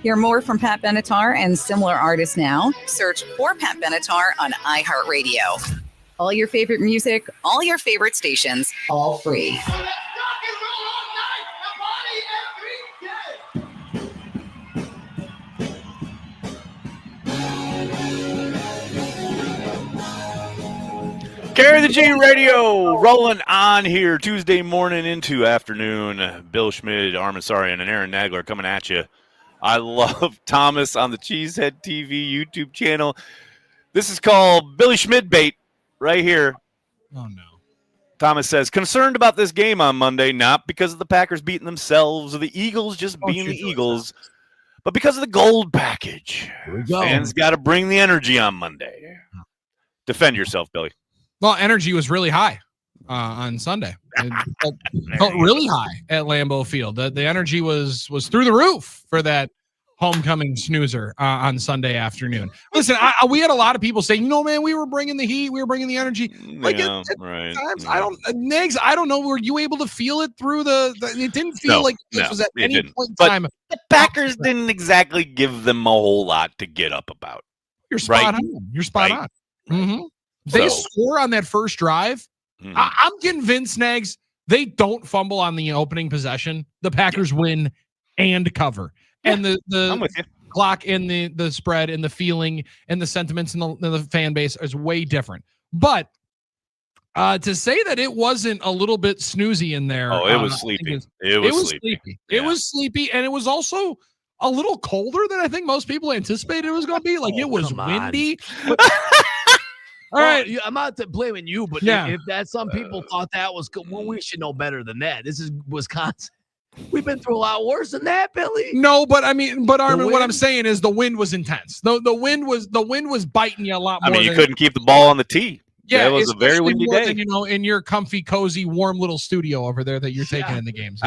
Hear more from Pat Benatar and similar artists now. Search for Pat Benatar on iHeartRadio. All your favorite music, all your favorite stations, all free. Carry the G Radio rolling on here Tuesday morning into afternoon. Bill Schmid, Armen Saryan, and Aaron Nagler coming at you. I love Thomas on the Cheesehead TV YouTube channel. This is called Billy Schmid bait right here. Oh, no. Thomas says, concerned about this game on Monday, not because of the Packers beating themselves or the Eagles just being the Eagles, but because of the gold package. Fans got to bring the energy on Monday. Defend yourself, Billy. Well, energy was really high on Sunday. It felt really high at Lambeau Field. The energy was through the roof for that homecoming snoozer on Sunday afternoon. Listen, we had a lot of people saying, man, we were bringing the heat, we were bringing the energy. Like Yeah, at right. times, Yeah. Nags, I don't know. Were you able to feel it through it didn't feel like this was at it any didn't. point in But time. the Packers didn't exactly give them a whole lot to get up about. You're spot Right? on. You're spot Right? on. Mm-hmm. They So- score on that first drive. I'm convinced, Nags, they don't fumble on the opening possession. The Packers win and cover. And I'm the with you. clock and the spread and the feeling and the sentiments in the fan base is way different. But to say that it wasn't a little bit snoozy in there. Oh, it was I think sleepy. It was sleepy. It was sleepy, and it was also a little colder than I think most people anticipated it was going to be. Like it was come on. windy. All right, I'm not blaming you, but Yeah. if that some people thought that was good, well, we should know better than that. This is Wisconsin. We've been through a lot worse than that, Billy. No, but Armin, what I'm wind? saying is the wind was intense. The wind was biting you a lot more. I mean, you than- couldn't keep the ball on the tee. Yeah, it was a very especially windy more day. than, in your comfy, cozy, warm little studio over there that you're taking in the games.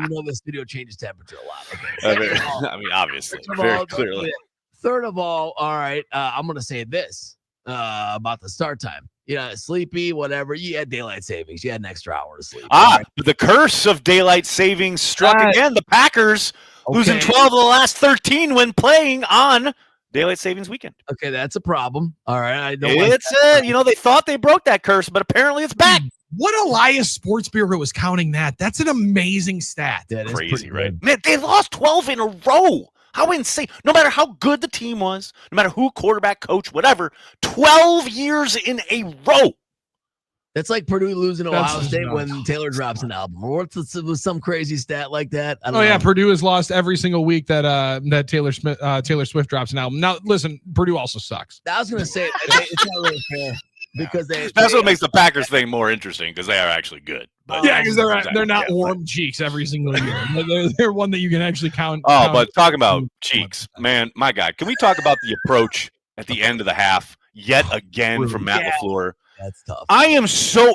Well, the studio changes temperature a lot. Okay. I mean, obviously, First of very all, clearly. Third of all right, I'm going to say this about the start time. Sleepy, whatever. You had daylight savings. You had an extra hour of sleep. But the curse of daylight savings struck again. The Packers losing 12 of the last 13 when playing on daylight savings weekend. Okay, that's a problem. All right, I don't. It's they thought they broke that curse, but apparently it's back. What Elias Sports Bureau was counting that? That's an amazing stat. That is Crazy, right? Man, they lost 12 in a row. How insane. No matter how good the team was, no matter who, quarterback, coach, whatever, 12 years in a row. That's like Purdue losing That's Ohio State nuts. when Taylor drops an album. Or was some crazy stat like that. I don't Oh yeah, know. Purdue has lost every single week that Taylor Swift drops an album. Now listen, Purdue also sucks. I was gonna say it's not really fair because That's what makes the Packers thing more interesting because they are actually good. But Yeah, because they're not warm cheeks every single year. They're one that you can actually count. But talking about cheeks, man, my God, can we talk about the approach at the end of the half yet again from Matt LaFleur? That's tough. I am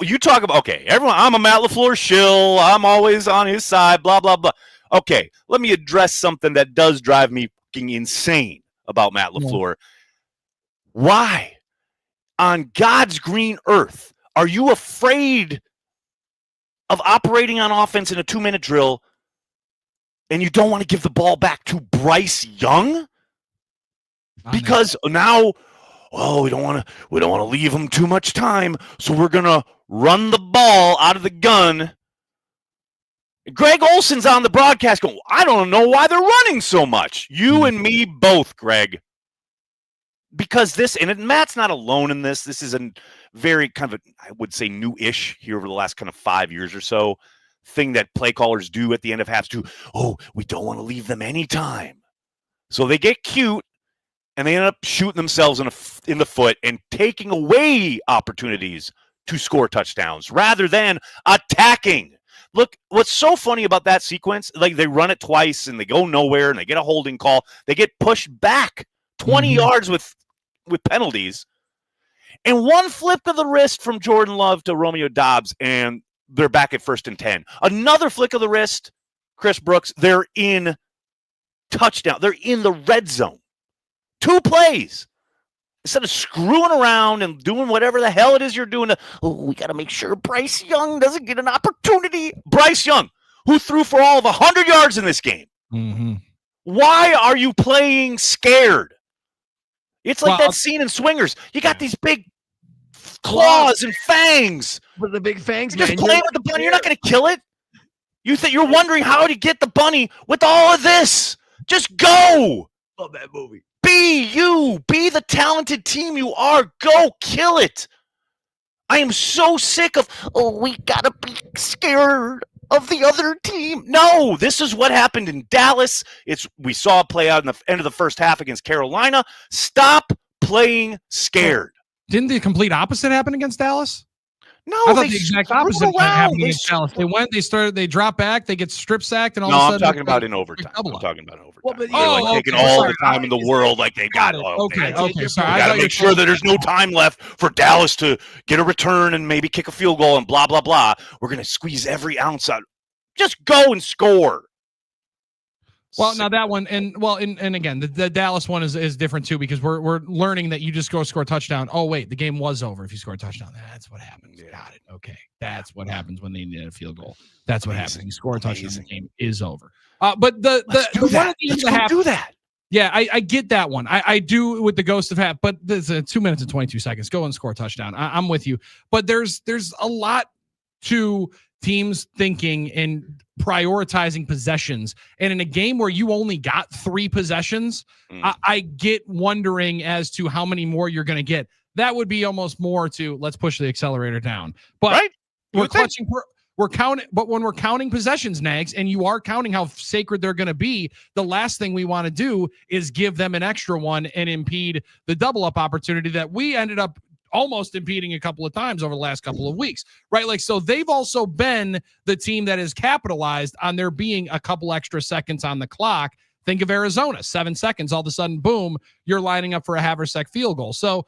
you talk about, everyone, I'm a Matt LaFleur shill. I'm always on his side, blah, blah, blah. Okay, let me address something that does drive me fucking insane about Matt LaFleur. Why on God's green earth are you afraid of operating on offense in a 2-minute drill, and you don't want to give the ball back to Bryce Young? Because now, we don't want to leave him too much time, so we're gonna run the ball out of the gun. Greg Olson's on the broadcast going, I don't know why they're running so much. You and me both, Greg. Because Matt's not alone in this. This is a very kind of I would say new-ish here over the last kind of 5 years or so thing that play callers do at the end of halves too. We don't want to leave them any time. So they get cute. And they end up shooting themselves in the foot and taking away opportunities to score touchdowns rather than attacking. Look, what's so funny about that sequence, like they run it twice and they go nowhere and they get a holding call. They get pushed back 20 yards with penalties. And one flip of the wrist from Jordan Love to Romeo Doubs, and they're back at 1st and 10. Another flick of the wrist, Chris Brooks, they're in touchdown. They're in the red zone. 2 plays. Instead of screwing around and doing whatever the hell it is you're doing, we got to make sure Bryce Young doesn't get an opportunity. Bryce Young, who threw for all of 100 yards in this game. Mm-hmm. Why are you playing scared? It's like that scene in Swingers. You got these big claws and fangs. With the big fangs, you're just playing with the bunny. You're not going to kill it. You're wondering how to get the bunny with all of this. Just go. Love that movie. Be you. Be the talented team you are. Go kill it. I am so sick of, we got to be scared of the other team. No, this is what happened in Dallas. We saw it play out in the end of the first half against Carolina. Stop playing scared. Didn't the complete opposite happen against Dallas? No, I thought the exact opposite happened against Dallas. They drop back, they get strip sacked, and all of a sudden. I'm talking about in overtime. I'm talking about overtime. Well, but, they're taking all the time in the world, like they got it. Okay. Sorry, I got to make sure that there's no time left for Dallas to get a return and maybe kick a field goal and blah blah blah. We're gonna squeeze every ounce out. Just go and score. Well, now that one, and again, the Dallas one is different too, because we're learning that you just go score a touchdown. Oh wait, the game was over if you score a touchdown. That's what happens. Got it. Okay, that's what happens when they need a field goal. That's what happens. You score a touchdown, the game is over. But the one at the end of the half, do that. Yeah, I get that one. I do with the ghost of half, but there's 2 minutes and 22 seconds. Go and score a touchdown. I'm with you. But there's a lot to teams thinking and prioritizing possessions. And in a game where you only got 3 possessions, I get wondering as to how many more you're going to get. That would be almost more to let's push the accelerator down. But we're clutching. We're counting, but when we're counting possessions, Nags, and you are counting how sacred they're going to be, the last thing we want to do is give them an extra one and impede the double up opportunity that we ended up almost impeding a couple of times over the last couple of weeks, right? Like, so they've also been the team that has capitalized on there being a couple extra seconds on the clock. Think of Arizona, 7 seconds, all of a sudden, boom, you're lining up for a haversack field goal. So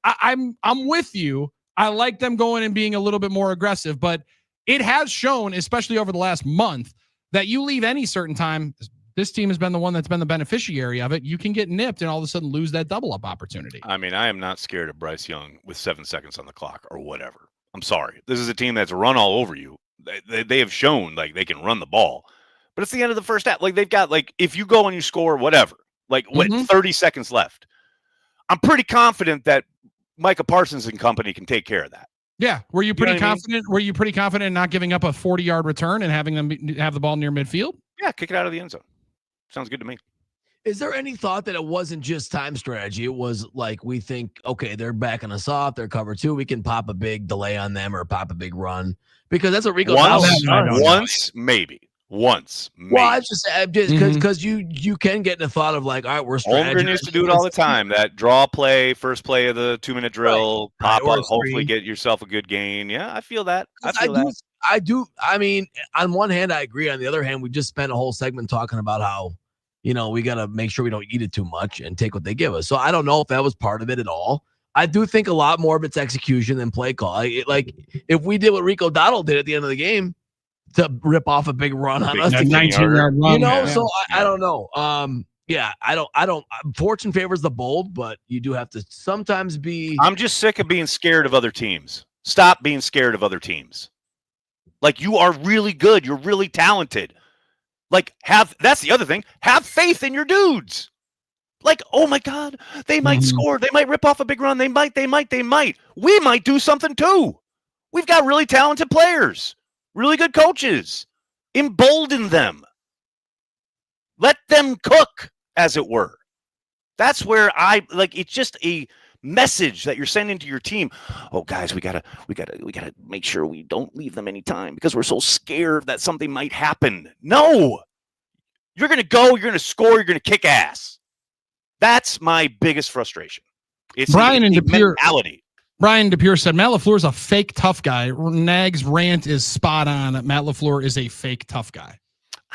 I'm with you. I like them going and being a little bit more aggressive, but it has shown, especially over the last month, that you leave any certain time, this team has been the one that's been the beneficiary of it. You can get nipped and all of a sudden lose that double up opportunity. I mean, I am not scared of Bryce Young with 7 seconds on the clock or whatever. I'm sorry. This is a team that's run all over you. They have shown like they can run the ball, but it's the end of the first half. Like they've got like, if you go and you score whatever, like 30 seconds left, I'm pretty confident that Micah Parsons and company can take care of that. Yeah. Were you pretty confident? Were you pretty confident in not giving up a 40-yard return and having them have the ball near midfield? Yeah. Kick it out of the end zone. Sounds good to me. Is there any thought that it wasn't just time strategy? It was like, we think, okay, they're backing us off. They're cover 2. We can pop a big delay on them or pop a big run, because that's what Rico once, maybe. Well, I just because you can get in the thought of like, all right, we're Holmgren used to do it all the time. That draw play, first play of the 2-minute drill, pop up, hopefully get yourself a good gain. Yeah, I feel that. I do. I mean, on one hand, I agree. On the other hand, we just spent a whole segment talking about how, we got to make sure we don't eat it too much and take what they give us. So I don't know if that was part of it at all. I do think a lot more of it's execution than play call. Like if we did what Rico Dowdle did at the end of the game, to rip off a big run on us, 19-yard run, so I don't know. I don't. Fortune favors the bold, but you do have to sometimes be. I'm just sick of being scared of other teams. Stop being scared of other teams. Like, you are really good. You're really talented. Like, that's the other thing. Have faith in your dudes. Like, oh my God, they might score. They might rip off a big run. They might. We might do something too. We've got really talented players, really good coaches. Embolden them. Let them cook, as it were. That's where it's just a message that you're sending to your team. Oh, guys, we gotta make sure we don't leave them any time because we're so scared that something might happen. No, you're gonna go, you're gonna score, you're gonna kick ass. That's my biggest frustration. It's Brian and DePere mentality. Brian DePere said Matt LaFleur's a fake tough guy. Nag's rant is spot on. Matt LaFleur is a fake tough guy.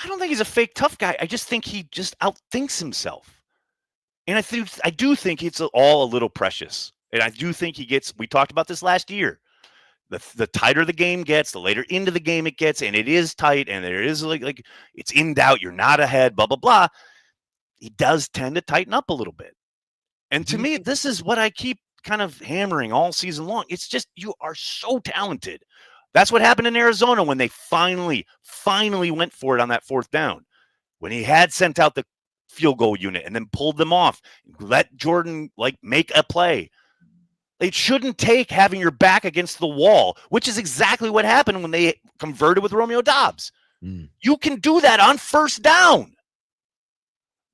I don't think he's a fake tough guy. I just think he just outthinks himself. And I do think it's all a little precious. And I do think we talked about this last year. The tighter the game gets, the later into the game it gets, and it is tight, and there is like it's in doubt, you're not ahead, blah, blah, blah. He does tend to tighten up a little bit. And to me, this is what I keep kind of hammering all season long. It's just, you are so talented. That's what happened in Arizona when they finally went for it on that fourth down. When he had sent out the field goal unit and then pulled them off, let Jordan make a play. It shouldn't take having your back against the wall, which is exactly what happened when they converted with Romeo Doubs. You can do that on first down.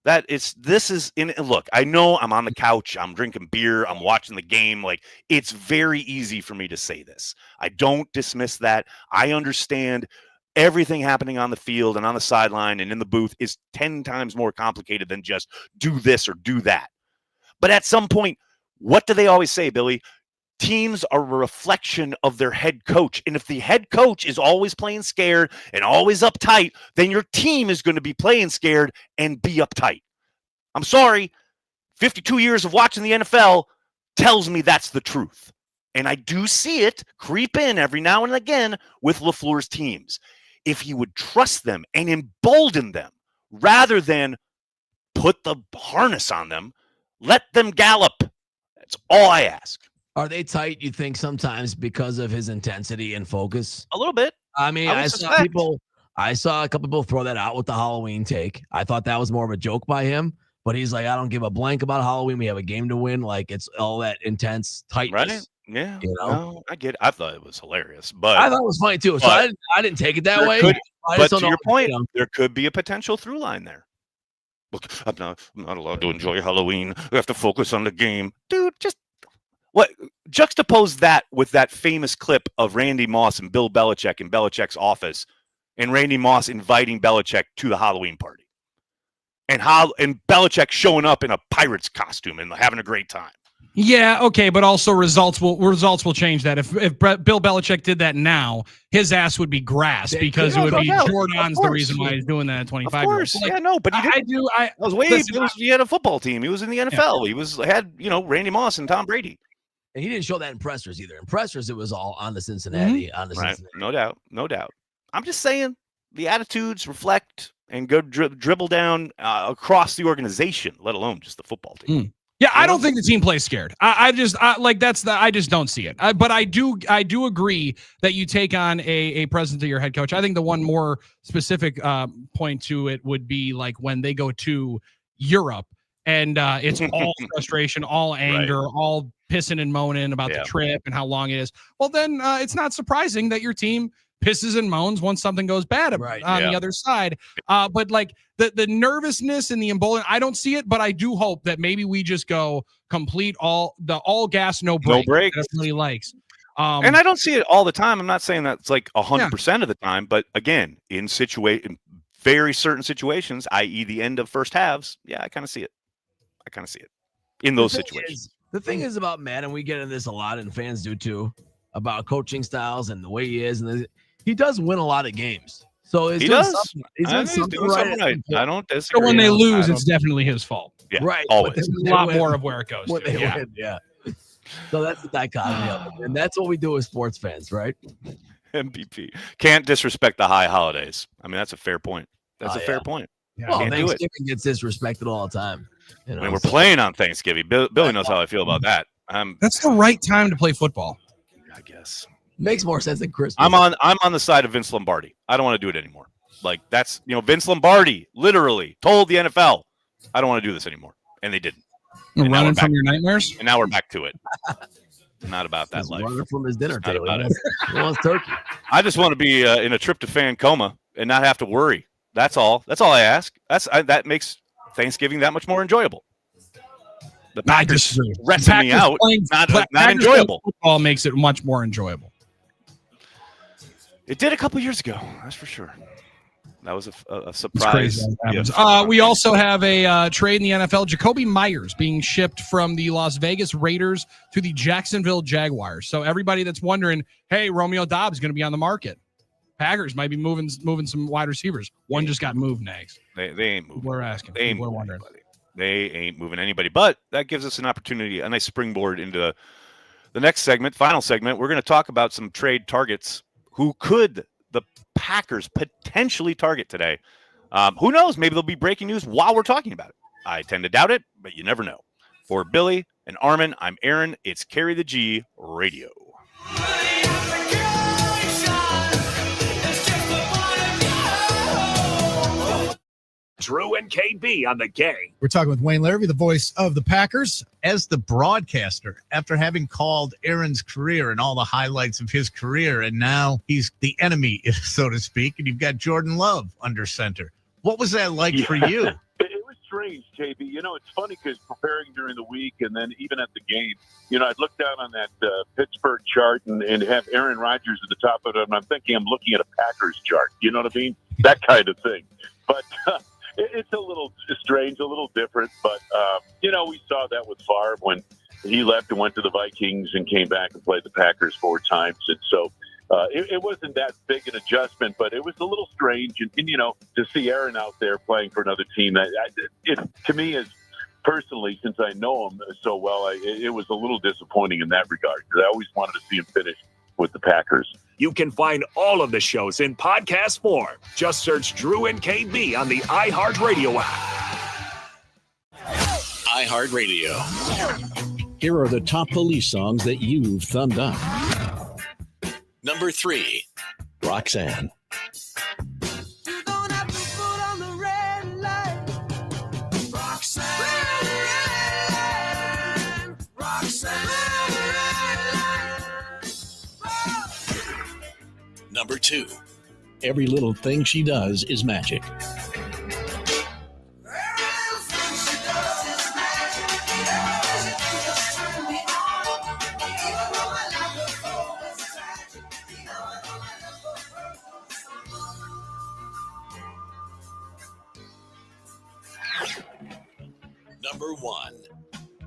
Look, I know I'm on the couch, I'm drinking beer, I'm watching the game. It's very easy for me to say this. I don't dismiss that. I understand everything happening on the field and on the sideline and in the booth is 10 times more complicated than just do this or do that. But at some point, what do they always say, Billy? Teams are a reflection of their head coach. And if the head coach is always playing scared and always uptight, then your team is going to be playing scared and be uptight. I'm sorry. 52 years of watching the NFL tells me that's the truth. And I do see it creep in every now and again with LaFleur's teams. If he would trust them and embolden them rather than put the harness on them, let them gallop. That's all I ask. Are they tight, you think, sometimes because of his intensity and focus? A little bit. I mean, I saw a couple people throw that out with the Halloween take. I thought that was more of a joke by him, but he's like, I don't give a blank about Halloween. We have a game to win. It's all that intense tightness. Right? Yeah. You know? No, I get it. I thought it was hilarious, but I thought it was funny too. So I didn't take it that way. But to your point, there could be a potential through line there. Look, I'm not allowed to enjoy Halloween. We have to focus on the game. Dude, just juxtapose that with that famous clip of Randy Moss and Bill Belichick in Belichick's office, and Randy Moss inviting Belichick to the Halloween party, and Belichick showing up in a Pirates costume and having a great time. Yeah, okay, but also results will change that. If Bill Belichick did that now, his ass would be grass because it would be Jordan's the reason why he's doing that at 25. Of course, but he had a football team. He was in the NFL. He had Randy Moss and Tom Brady. And he didn't show that in pressers either. In pressers, it was all on the Cincinnati. Right. No doubt. I'm just saying the attitudes reflect and go dribble down across the organization, let alone just the football team. Yeah, I don't think the team plays scared. I just don't see it. But I do agree that you take on a president of your head coach. I think the one more specific point to it would be when they go to Europe and it's all frustration, all anger, all pissing and moaning about the trip and how long it is. Well, then it's not surprising that your team pisses and moans once something goes bad on the other side. But the nervousness and the emboldenment, I don't see it, but I do hope that maybe we just go complete all gas, no break that everybody likes. And I don't see it all the time. I'm not saying that's 100% of the time, but again, in very certain situations, i.e. the end of first halves, I kind of see it. In those situations. The thing is about Matt, and we get into this a lot, and fans do too, about coaching styles and the way he is, and he does win a lot of games. So he does. He's doing something right. I don't disagree. So when they lose, it's definitely his fault. Yeah, right. Always. There's a lot more of where it goes. Win, So that's the dichotomy of it, and that's what we do as sports fans, right? MVP can't disrespect the high holidays. I mean, that's a fair point. That's a fair point. Yeah. Well, Thanksgiving gets disrespected all the time. I mean, we're playing on Thanksgiving. Billy knows how I feel about that. That's the right time to play football. I guess. Makes more sense than Chris. I'm on the side of Vince Lombardi. I don't want to do it anymore. Like that's Vince Lombardi literally told the NFL, I don't want to do this anymore, and they didn't. You're running from your nightmares, and now we're back to it. Not about that He's life. running from his dinner table. He wants turkey. I just want to be in a tryptophan coma and not have to worry. That's all. That's all I ask. That makes Thanksgiving that much more enjoyable. The Packers resting me out, not enjoyable. Football makes it much more enjoyable. It did a couple years ago, that's for sure. That was a surprise. We also have a trade in the NFL. Jacoby Myers being shipped from the Las Vegas Raiders to the Jacksonville Jaguars. So everybody that's wondering, hey, Romeo Doubs is going to be on the market. Packers might be moving some wide receivers. One just got moved, Nags. They ain't moving. We're asking. We're wondering. They ain't moving anybody. But that gives us an opportunity, a nice springboard into the next segment, final segment. We're going to talk about some trade targets. Who could the Packers potentially target today? Who knows? Maybe there'll be breaking news while we're talking about it. I tend to doubt it, but you never know. For Billy and Armen, I'm Aaron. It's Carry the G Radio. Drew and KB on the game. We're talking with Wayne Larrivee, the voice of the Packers. As the broadcaster, after having called Aaron's career and all the highlights of his career, and now he's the enemy, so to speak, and you've got Jordan Love under center. What was that like for you? It was strange, JB. It's funny because preparing during the week and then even at the game, I'd look down on that Pittsburgh chart and have Aaron Rodgers at the top of it, and I'm thinking I'm looking at a Packers chart. You know what I mean? That kind of thing. But it's a little strange, a little different, but, we saw that with Favre when he left and went to the Vikings and came back and played the Packers 4 times. And so it wasn't that big an adjustment, but it was a little strange. And to see Aaron out there playing for another team, to me, is personally, since I know him so well, it was a little disappointing in that regard because I always wanted to see him finish with the Packers. You can find all of the shows in podcast form. Just search Drew and KB on the iHeartRadio app. iHeartRadio. Here are the top police songs that you've thumbed up. Number 3, Roxanne. Number 2, Every Little Thing She Does Is Magic. Number 1,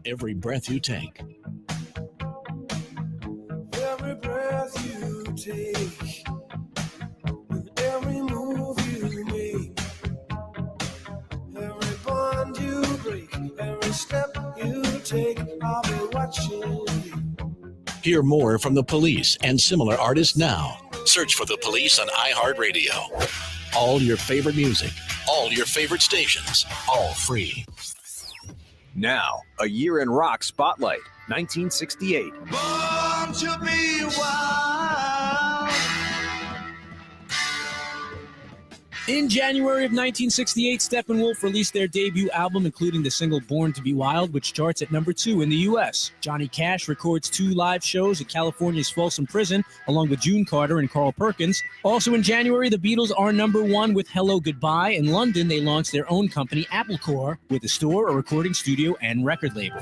Every Breath You Take. Every breath you take, with every move you make, every bond you break, every step you take, I'll be watching you. Hear more from the Police and similar artists now. Search for the Police on iHeartRadio. All your favorite music, all your favorite stations, all free. Now, a year in rock spotlight, 1968. Born to be wild. In January of 1968, Steppenwolf released their debut album, including the single Born to be Wild, which charts at number 2 in the U.S. Johnny Cash records 2 live shows at California's Folsom Prison, along with June Carter and Carl Perkins. Also in January, the Beatles are number 1 with Hello Goodbye. In London, they launched their own company, Applecore, with a store, a recording studio, and record label.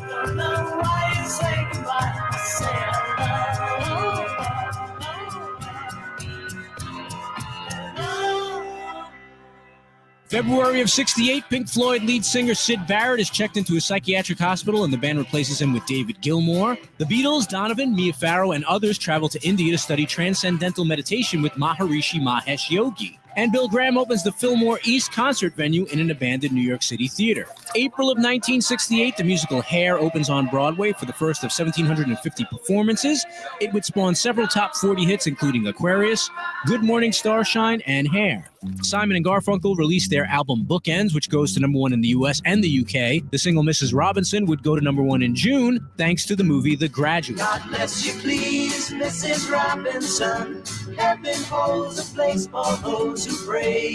February of 68, Pink Floyd lead singer Syd Barrett is checked into a psychiatric hospital and the band replaces him with David Gilmour. The Beatles, Donovan, Mia Farrow, and others travel to India to study transcendental meditation with Maharishi Mahesh Yogi. And Bill Graham opens the Fillmore East concert venue in an abandoned New York City theater. April of 1968, the musical Hair opens on Broadway for the first of 1,750 performances. It would spawn several top 40 hits, including Aquarius, Good Morning Starshine, and Hair. Simon and Garfunkel released their album Bookends, which goes to number 1 in the US and the UK. The single Mrs. Robinson would go to number 1 in June, thanks to the movie The Graduate. God bless you, please, Mrs. Robinson. Heaven holds a place for those who pray.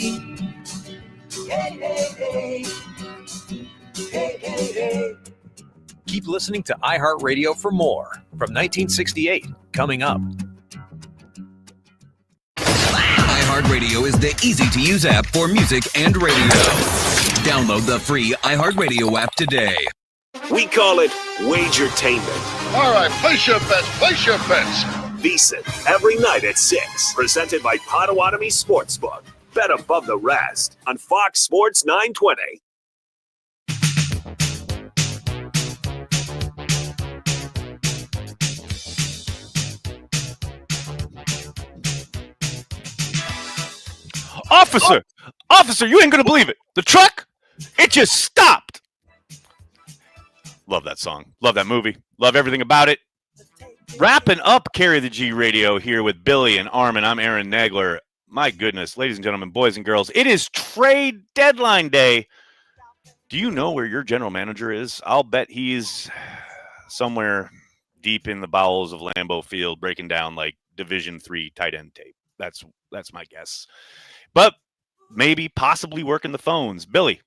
Hey, hey, hey. Hey, hey, hey. Keep listening to iHeartRadio for more from 1968. Coming up. iHeartRadio is the easy-to-use app for music and radio. Download the free iHeartRadio app today. We call it Wagertainment. All right, place your bets. Place your bets. VSiN, every night at 6. Presented by Potawatomi Sportsbook. Bet above the rest on Fox Sports 920. Officer, you ain't gonna believe it. The truck, it just stopped. Love that song. Love that movie. Love everything about it. Wrapping up Carry the G Radio here with Billy and Armen. I'm Aaron Nagler. My goodness, ladies and gentlemen, boys and girls, it is trade deadline day. Do you know where your general manager is? I'll bet he's somewhere deep in the bowels of Lambeau Field breaking down like Division III tight end tape. That's my guess. But maybe possibly working the phones. Billy.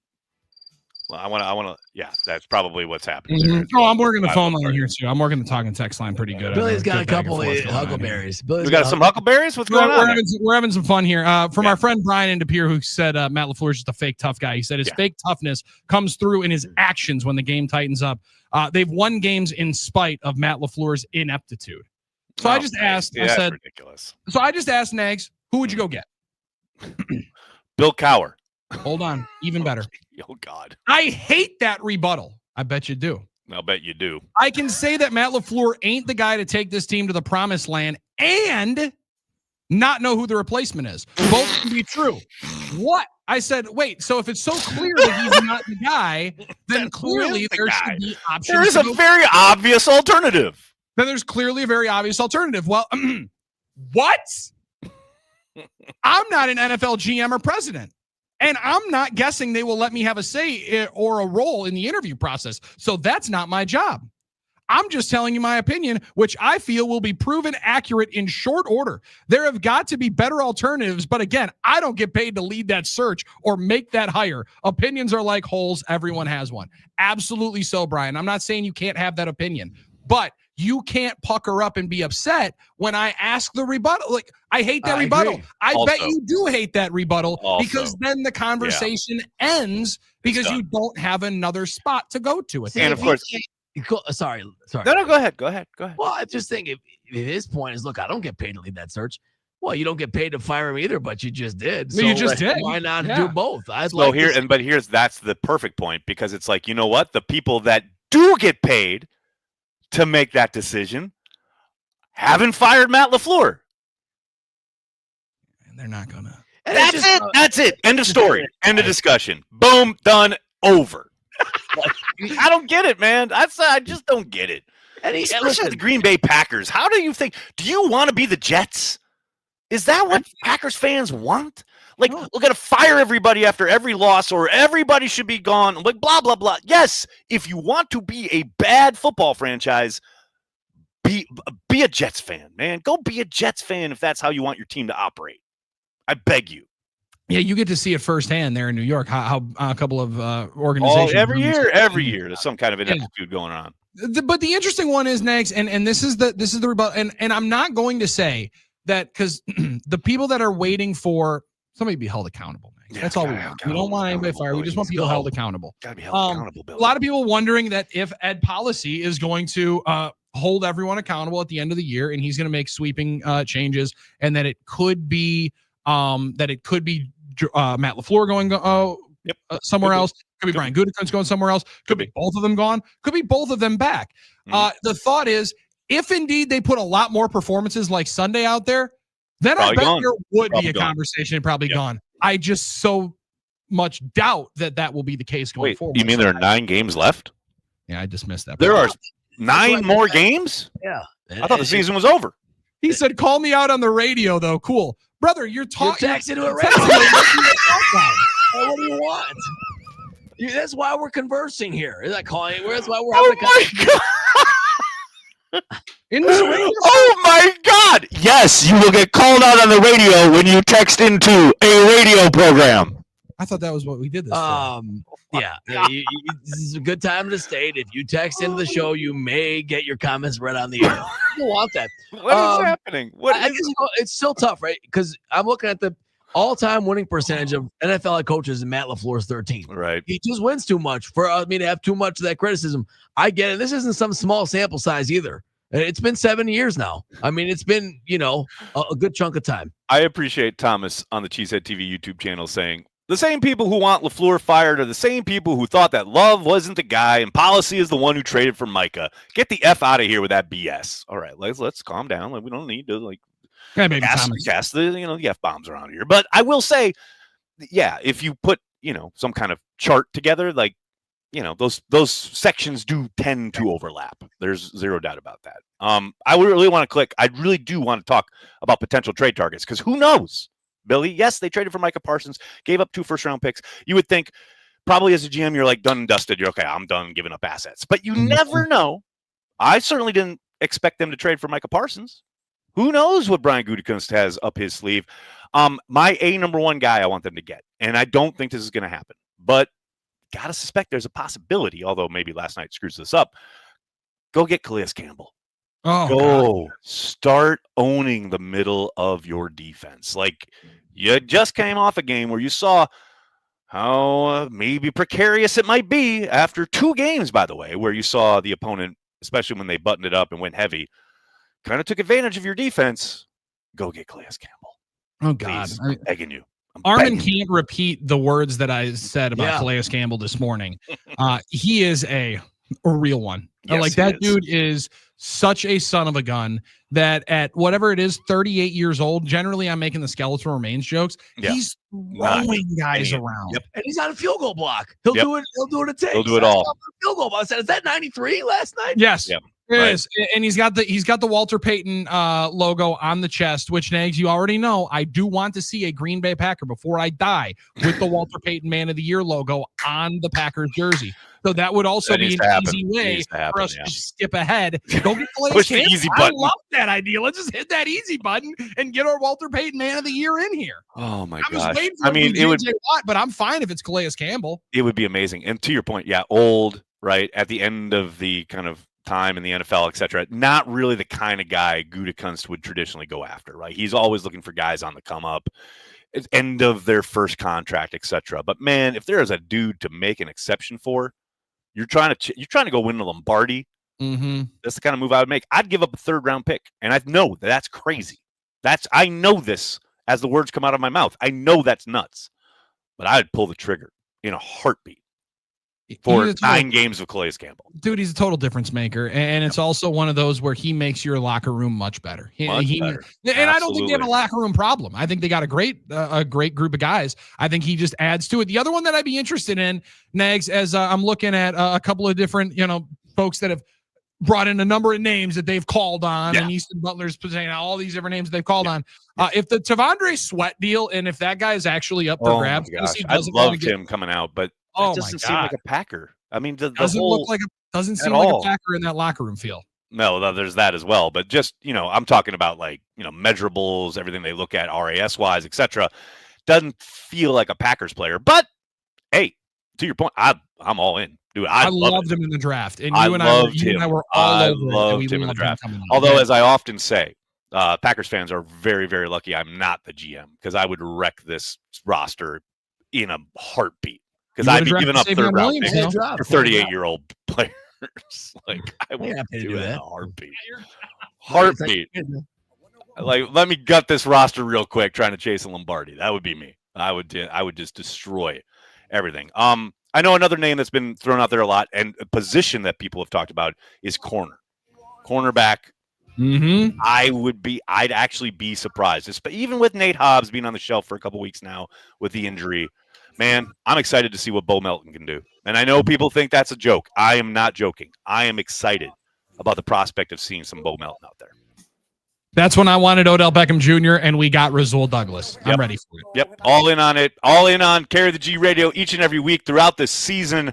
Well, I want to. Yeah, that's probably what's happening. Mm-hmm. Oh, I'm working the phone line here too. I'm working the talking text line pretty good. Billy's got a couple of huckleberries. We got some huckleberries. What's going on? We're having some fun here. From our friend Brian in De Pere, who said Matt LaFleur is just a fake tough guy. He said his fake toughness comes through in his actions when the game tightens up. They've won games in spite of Matt LaFleur's ineptitude. So I just asked. I said, ridiculous. So I just asked Nags, who would you go get? Bill Cowher. Hold on, even better. Oh God, I hate that rebuttal. I bet you do. I'll bet you do. I can say that Matt LaFleur ain't the guy to take this team to the promised land and not know who the replacement is. Both can be true. What? I said, wait, so if it's so clear that he's not the guy, then clearly there should be options. There is a very obvious alternative. Then there's clearly a very obvious alternative. Well, what? I'm not an NFL GM or president. And I'm not guessing they will let me have a say or a role in the interview process. So that's not my job. I'm just telling you my opinion, which I feel will be proven accurate in short order. There have got to be better alternatives. But again, I don't get paid to lead that search or make that hire. Opinions are like holes. Everyone has one. Absolutely so, Brian. I'm not saying you can't have that opinion, but you can't pucker up and be upset when I ask the rebuttal. Like, I hate that rebuttal. Agree. I Also, bet you do hate that rebuttal also, because then the conversation ends because you don't have another spot to go to. And of course, sorry. No, go ahead. Well, I just think if his point is, look, I don't get paid to lead that search. Well, you don't get paid to fire him either, but you just did. So you just did. Why not do both? That's the perfect point, because it's like, you know what? The people that do get paid to make that decision haven't fired Matt LaFleur. And they're not gonna. That's it. End of story. End of discussion. Boom. Done. Over. I don't get it, man. I just don't get it. Especially the Green Bay Packers. How do you think? Do you want to be the Jets? Is that what Packers fans want? Like, we're going to fire everybody after every loss, or everybody should be gone. Like, blah, blah, blah. Yes, if you want to be a bad football franchise, be a Jets fan, man. Go be a Jets fan if that's how you want your team to operate. I beg you. Yeah, you get to see it firsthand there in New York, how a couple of organizations. Every year, there's some kind of ineptitude going on. But the interesting one is, Nags, and this is the rebuttal, and I'm not going to say that, because the people that are waiting for somebody to be held accountable. That's all we want. We don't want anybody fired. We just want people held accountable. Got to be held accountable, Bill. A lot of people wondering that if Ed Policy is going to hold everyone accountable at the end of the year, and he's going to make sweeping changes, and that it could be Matt LaFleur going somewhere else. Could be Brian Gutekunst going somewhere else. Could be both of them gone. Could be both of them back. The thought is, if indeed they put a lot more performances like Sunday out there, then I bet gone. there would Probably be a gone. conversation and probably gone. I just so much doubt that will be the case going forward. You mean there are 9 games left? Yeah, I dismissed that. There are 9 more games? Yeah. I thought the season was over. He said, call me out on the radio, though. Cool. Brother, you're talking. You're texting to a radio. What do you want? That's why we're conversing here. Is that calling? That's why we're having a conversation. In this radio Oh my God! Yes, you will get called out on the radio when you text into a radio program. I thought that was what we did this Yeah, this is a good time to state. If you text into the show, you may get your comments read on the air. You don't want that. What is happening? I guess, it's still tough, right? Because I'm looking at the all-time winning percentage of NFL head coaches, and Matt LaFleur's 13. Right. He just wins too much for me to have too much of that criticism. I get it. This isn't some small sample size either. It's been 7 years now. I mean, it's been, a good chunk of time. I appreciate Thomas on the Cheesehead TV YouTube channel saying, the same people who want LaFleur fired are the same people who thought that Love wasn't the guy and Policy is the one who traded for Micah. Get the F out of here with that BS. All right, let's calm down. We don't need to cast the F-bombs around here. But I will say, yeah, if you put, some kind of chart together, those sections do tend to overlap. There's zero doubt about that. I really want to click. I really do want to talk about potential trade targets because who knows? Billy, yes, they traded for Micah Parsons, gave up 2 first-round picks. You would think probably as a GM, you're like done and dusted. You're okay, I'm done giving up assets. But you never know. I certainly didn't expect them to trade for Micah Parsons. Who knows what Brian Gutekunst has up his sleeve? My number one guy I want them to get, and I don't think this is going to happen, but got to suspect there's a possibility, although maybe last night screws this up. Go get Calais Campbell. Go start owning the middle of your defense. Like you just came off a game where you saw how maybe precarious it might be after 2 games, by the way, where you saw the opponent, especially when they buttoned it up and went heavy, kind of took advantage of your defense. Go get Calais Campbell. Oh, God. Please, I'm begging you. Armin can't repeat the words that I said about Calais Campbell this morning. He is a real one. Yes, that dude is such a son of a gun that at whatever it is, 38 years old, generally I'm making the skeletal remains jokes. Yeah. He's throwing guys around. Yep. And he's on a field goal block. He'll do it. He'll do it. He'll do it all. Field goal block. I said, is that 93 last night? Yes. Yep. It is. And he's got the Walter Payton logo on the chest, which, Nags, you already know I do want to see a Green Bay Packer before I die with the Walter Payton Man of the Year logo on the Packers jersey. So that would also be an easy way for us to skip ahead. Go get Push the easy button. I love that idea. Let's just hit that easy button and get our Walter Payton Man of the Year in here. Oh my gosh. gosh. I was waiting for it would be Watt, but I'm fine if it's Calais Campbell. It would be amazing. And to your point, old, right? At the end of the kind of time in the NFL, etc. Not really the kind of guy Gutekunst would traditionally go after, right? He's always looking for guys on the come up, end of their first contract, etc. But man, if there is a dude to make an exception for, you're trying to go win the Lombardi. Mm-hmm. That's the kind of move I would make. I'd give up a 3rd round pick, and I know that's crazy. I know this as the words come out of my mouth. I know that's nuts, but I'd pull the trigger in a heartbeat for 9 games of Calais Campbell. Dude, he's a total difference maker, and it's also one of those where he makes your locker room much better. Better. And I don't think they have a locker room problem. I think they got a great group of guys. I think he just adds to it. The other one that I'd be interested in, Nags, as I'm looking at a couple of different folks that have brought in a number of names that they've called on, and Easton Butler's saying all these different names they've called on. If the Tavondre Sweat deal, and if that guy is actually up for grabs, I loved him coming out, but it doesn't seem like a Packer. I mean, doesn't seem like a Packer in that locker room feel. No, there's that as well. But just, I'm talking about measurables, everything they look at, RAS wise, etc. Doesn't feel like a Packers player. But hey, to your point, I'm all in. Dude, I loved him in the draft. And I you and I were all over it. Loved him in the draft. Although, as I often say, Packers fans are very, very lucky I'm not the GM, because I would wreck this roster in a heartbeat. Because I'd be giving up 3rd round picks for 38-year-old players. I would do that in a heartbeat. Heartbeat. Let me gut this roster real quick, trying to chase a Lombardi. That would be me. I would just destroy everything. I know another name that's been thrown out there a lot, and a position that people have talked about is cornerback. I'd actually be surprised. But even with Nate Hobbs being on the shelf for a couple weeks now with the injury, man, I'm excited to see what Bo Melton can do. And I know people think that's a joke. I am not joking. I am excited about the prospect of seeing some Bo Melton out there. That's when I wanted Odell Beckham Jr. and we got Rasul Douglas. I'm ready for it. Yep. All in on it. All in on Carry the G Radio each and every week throughout this season.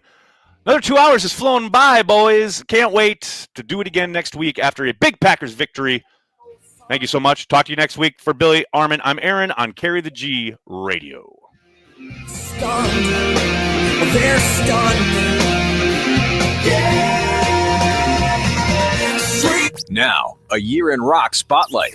Another 2 hours is flown by, boys. Can't wait to do it again next week after a big Packers victory. Thank you so much. Talk to you next week. For Billy, Armen, I'm Aaron on Carry the G Radio. Stunned. They're stunned. Yeah. Now, a year in rock spotlight.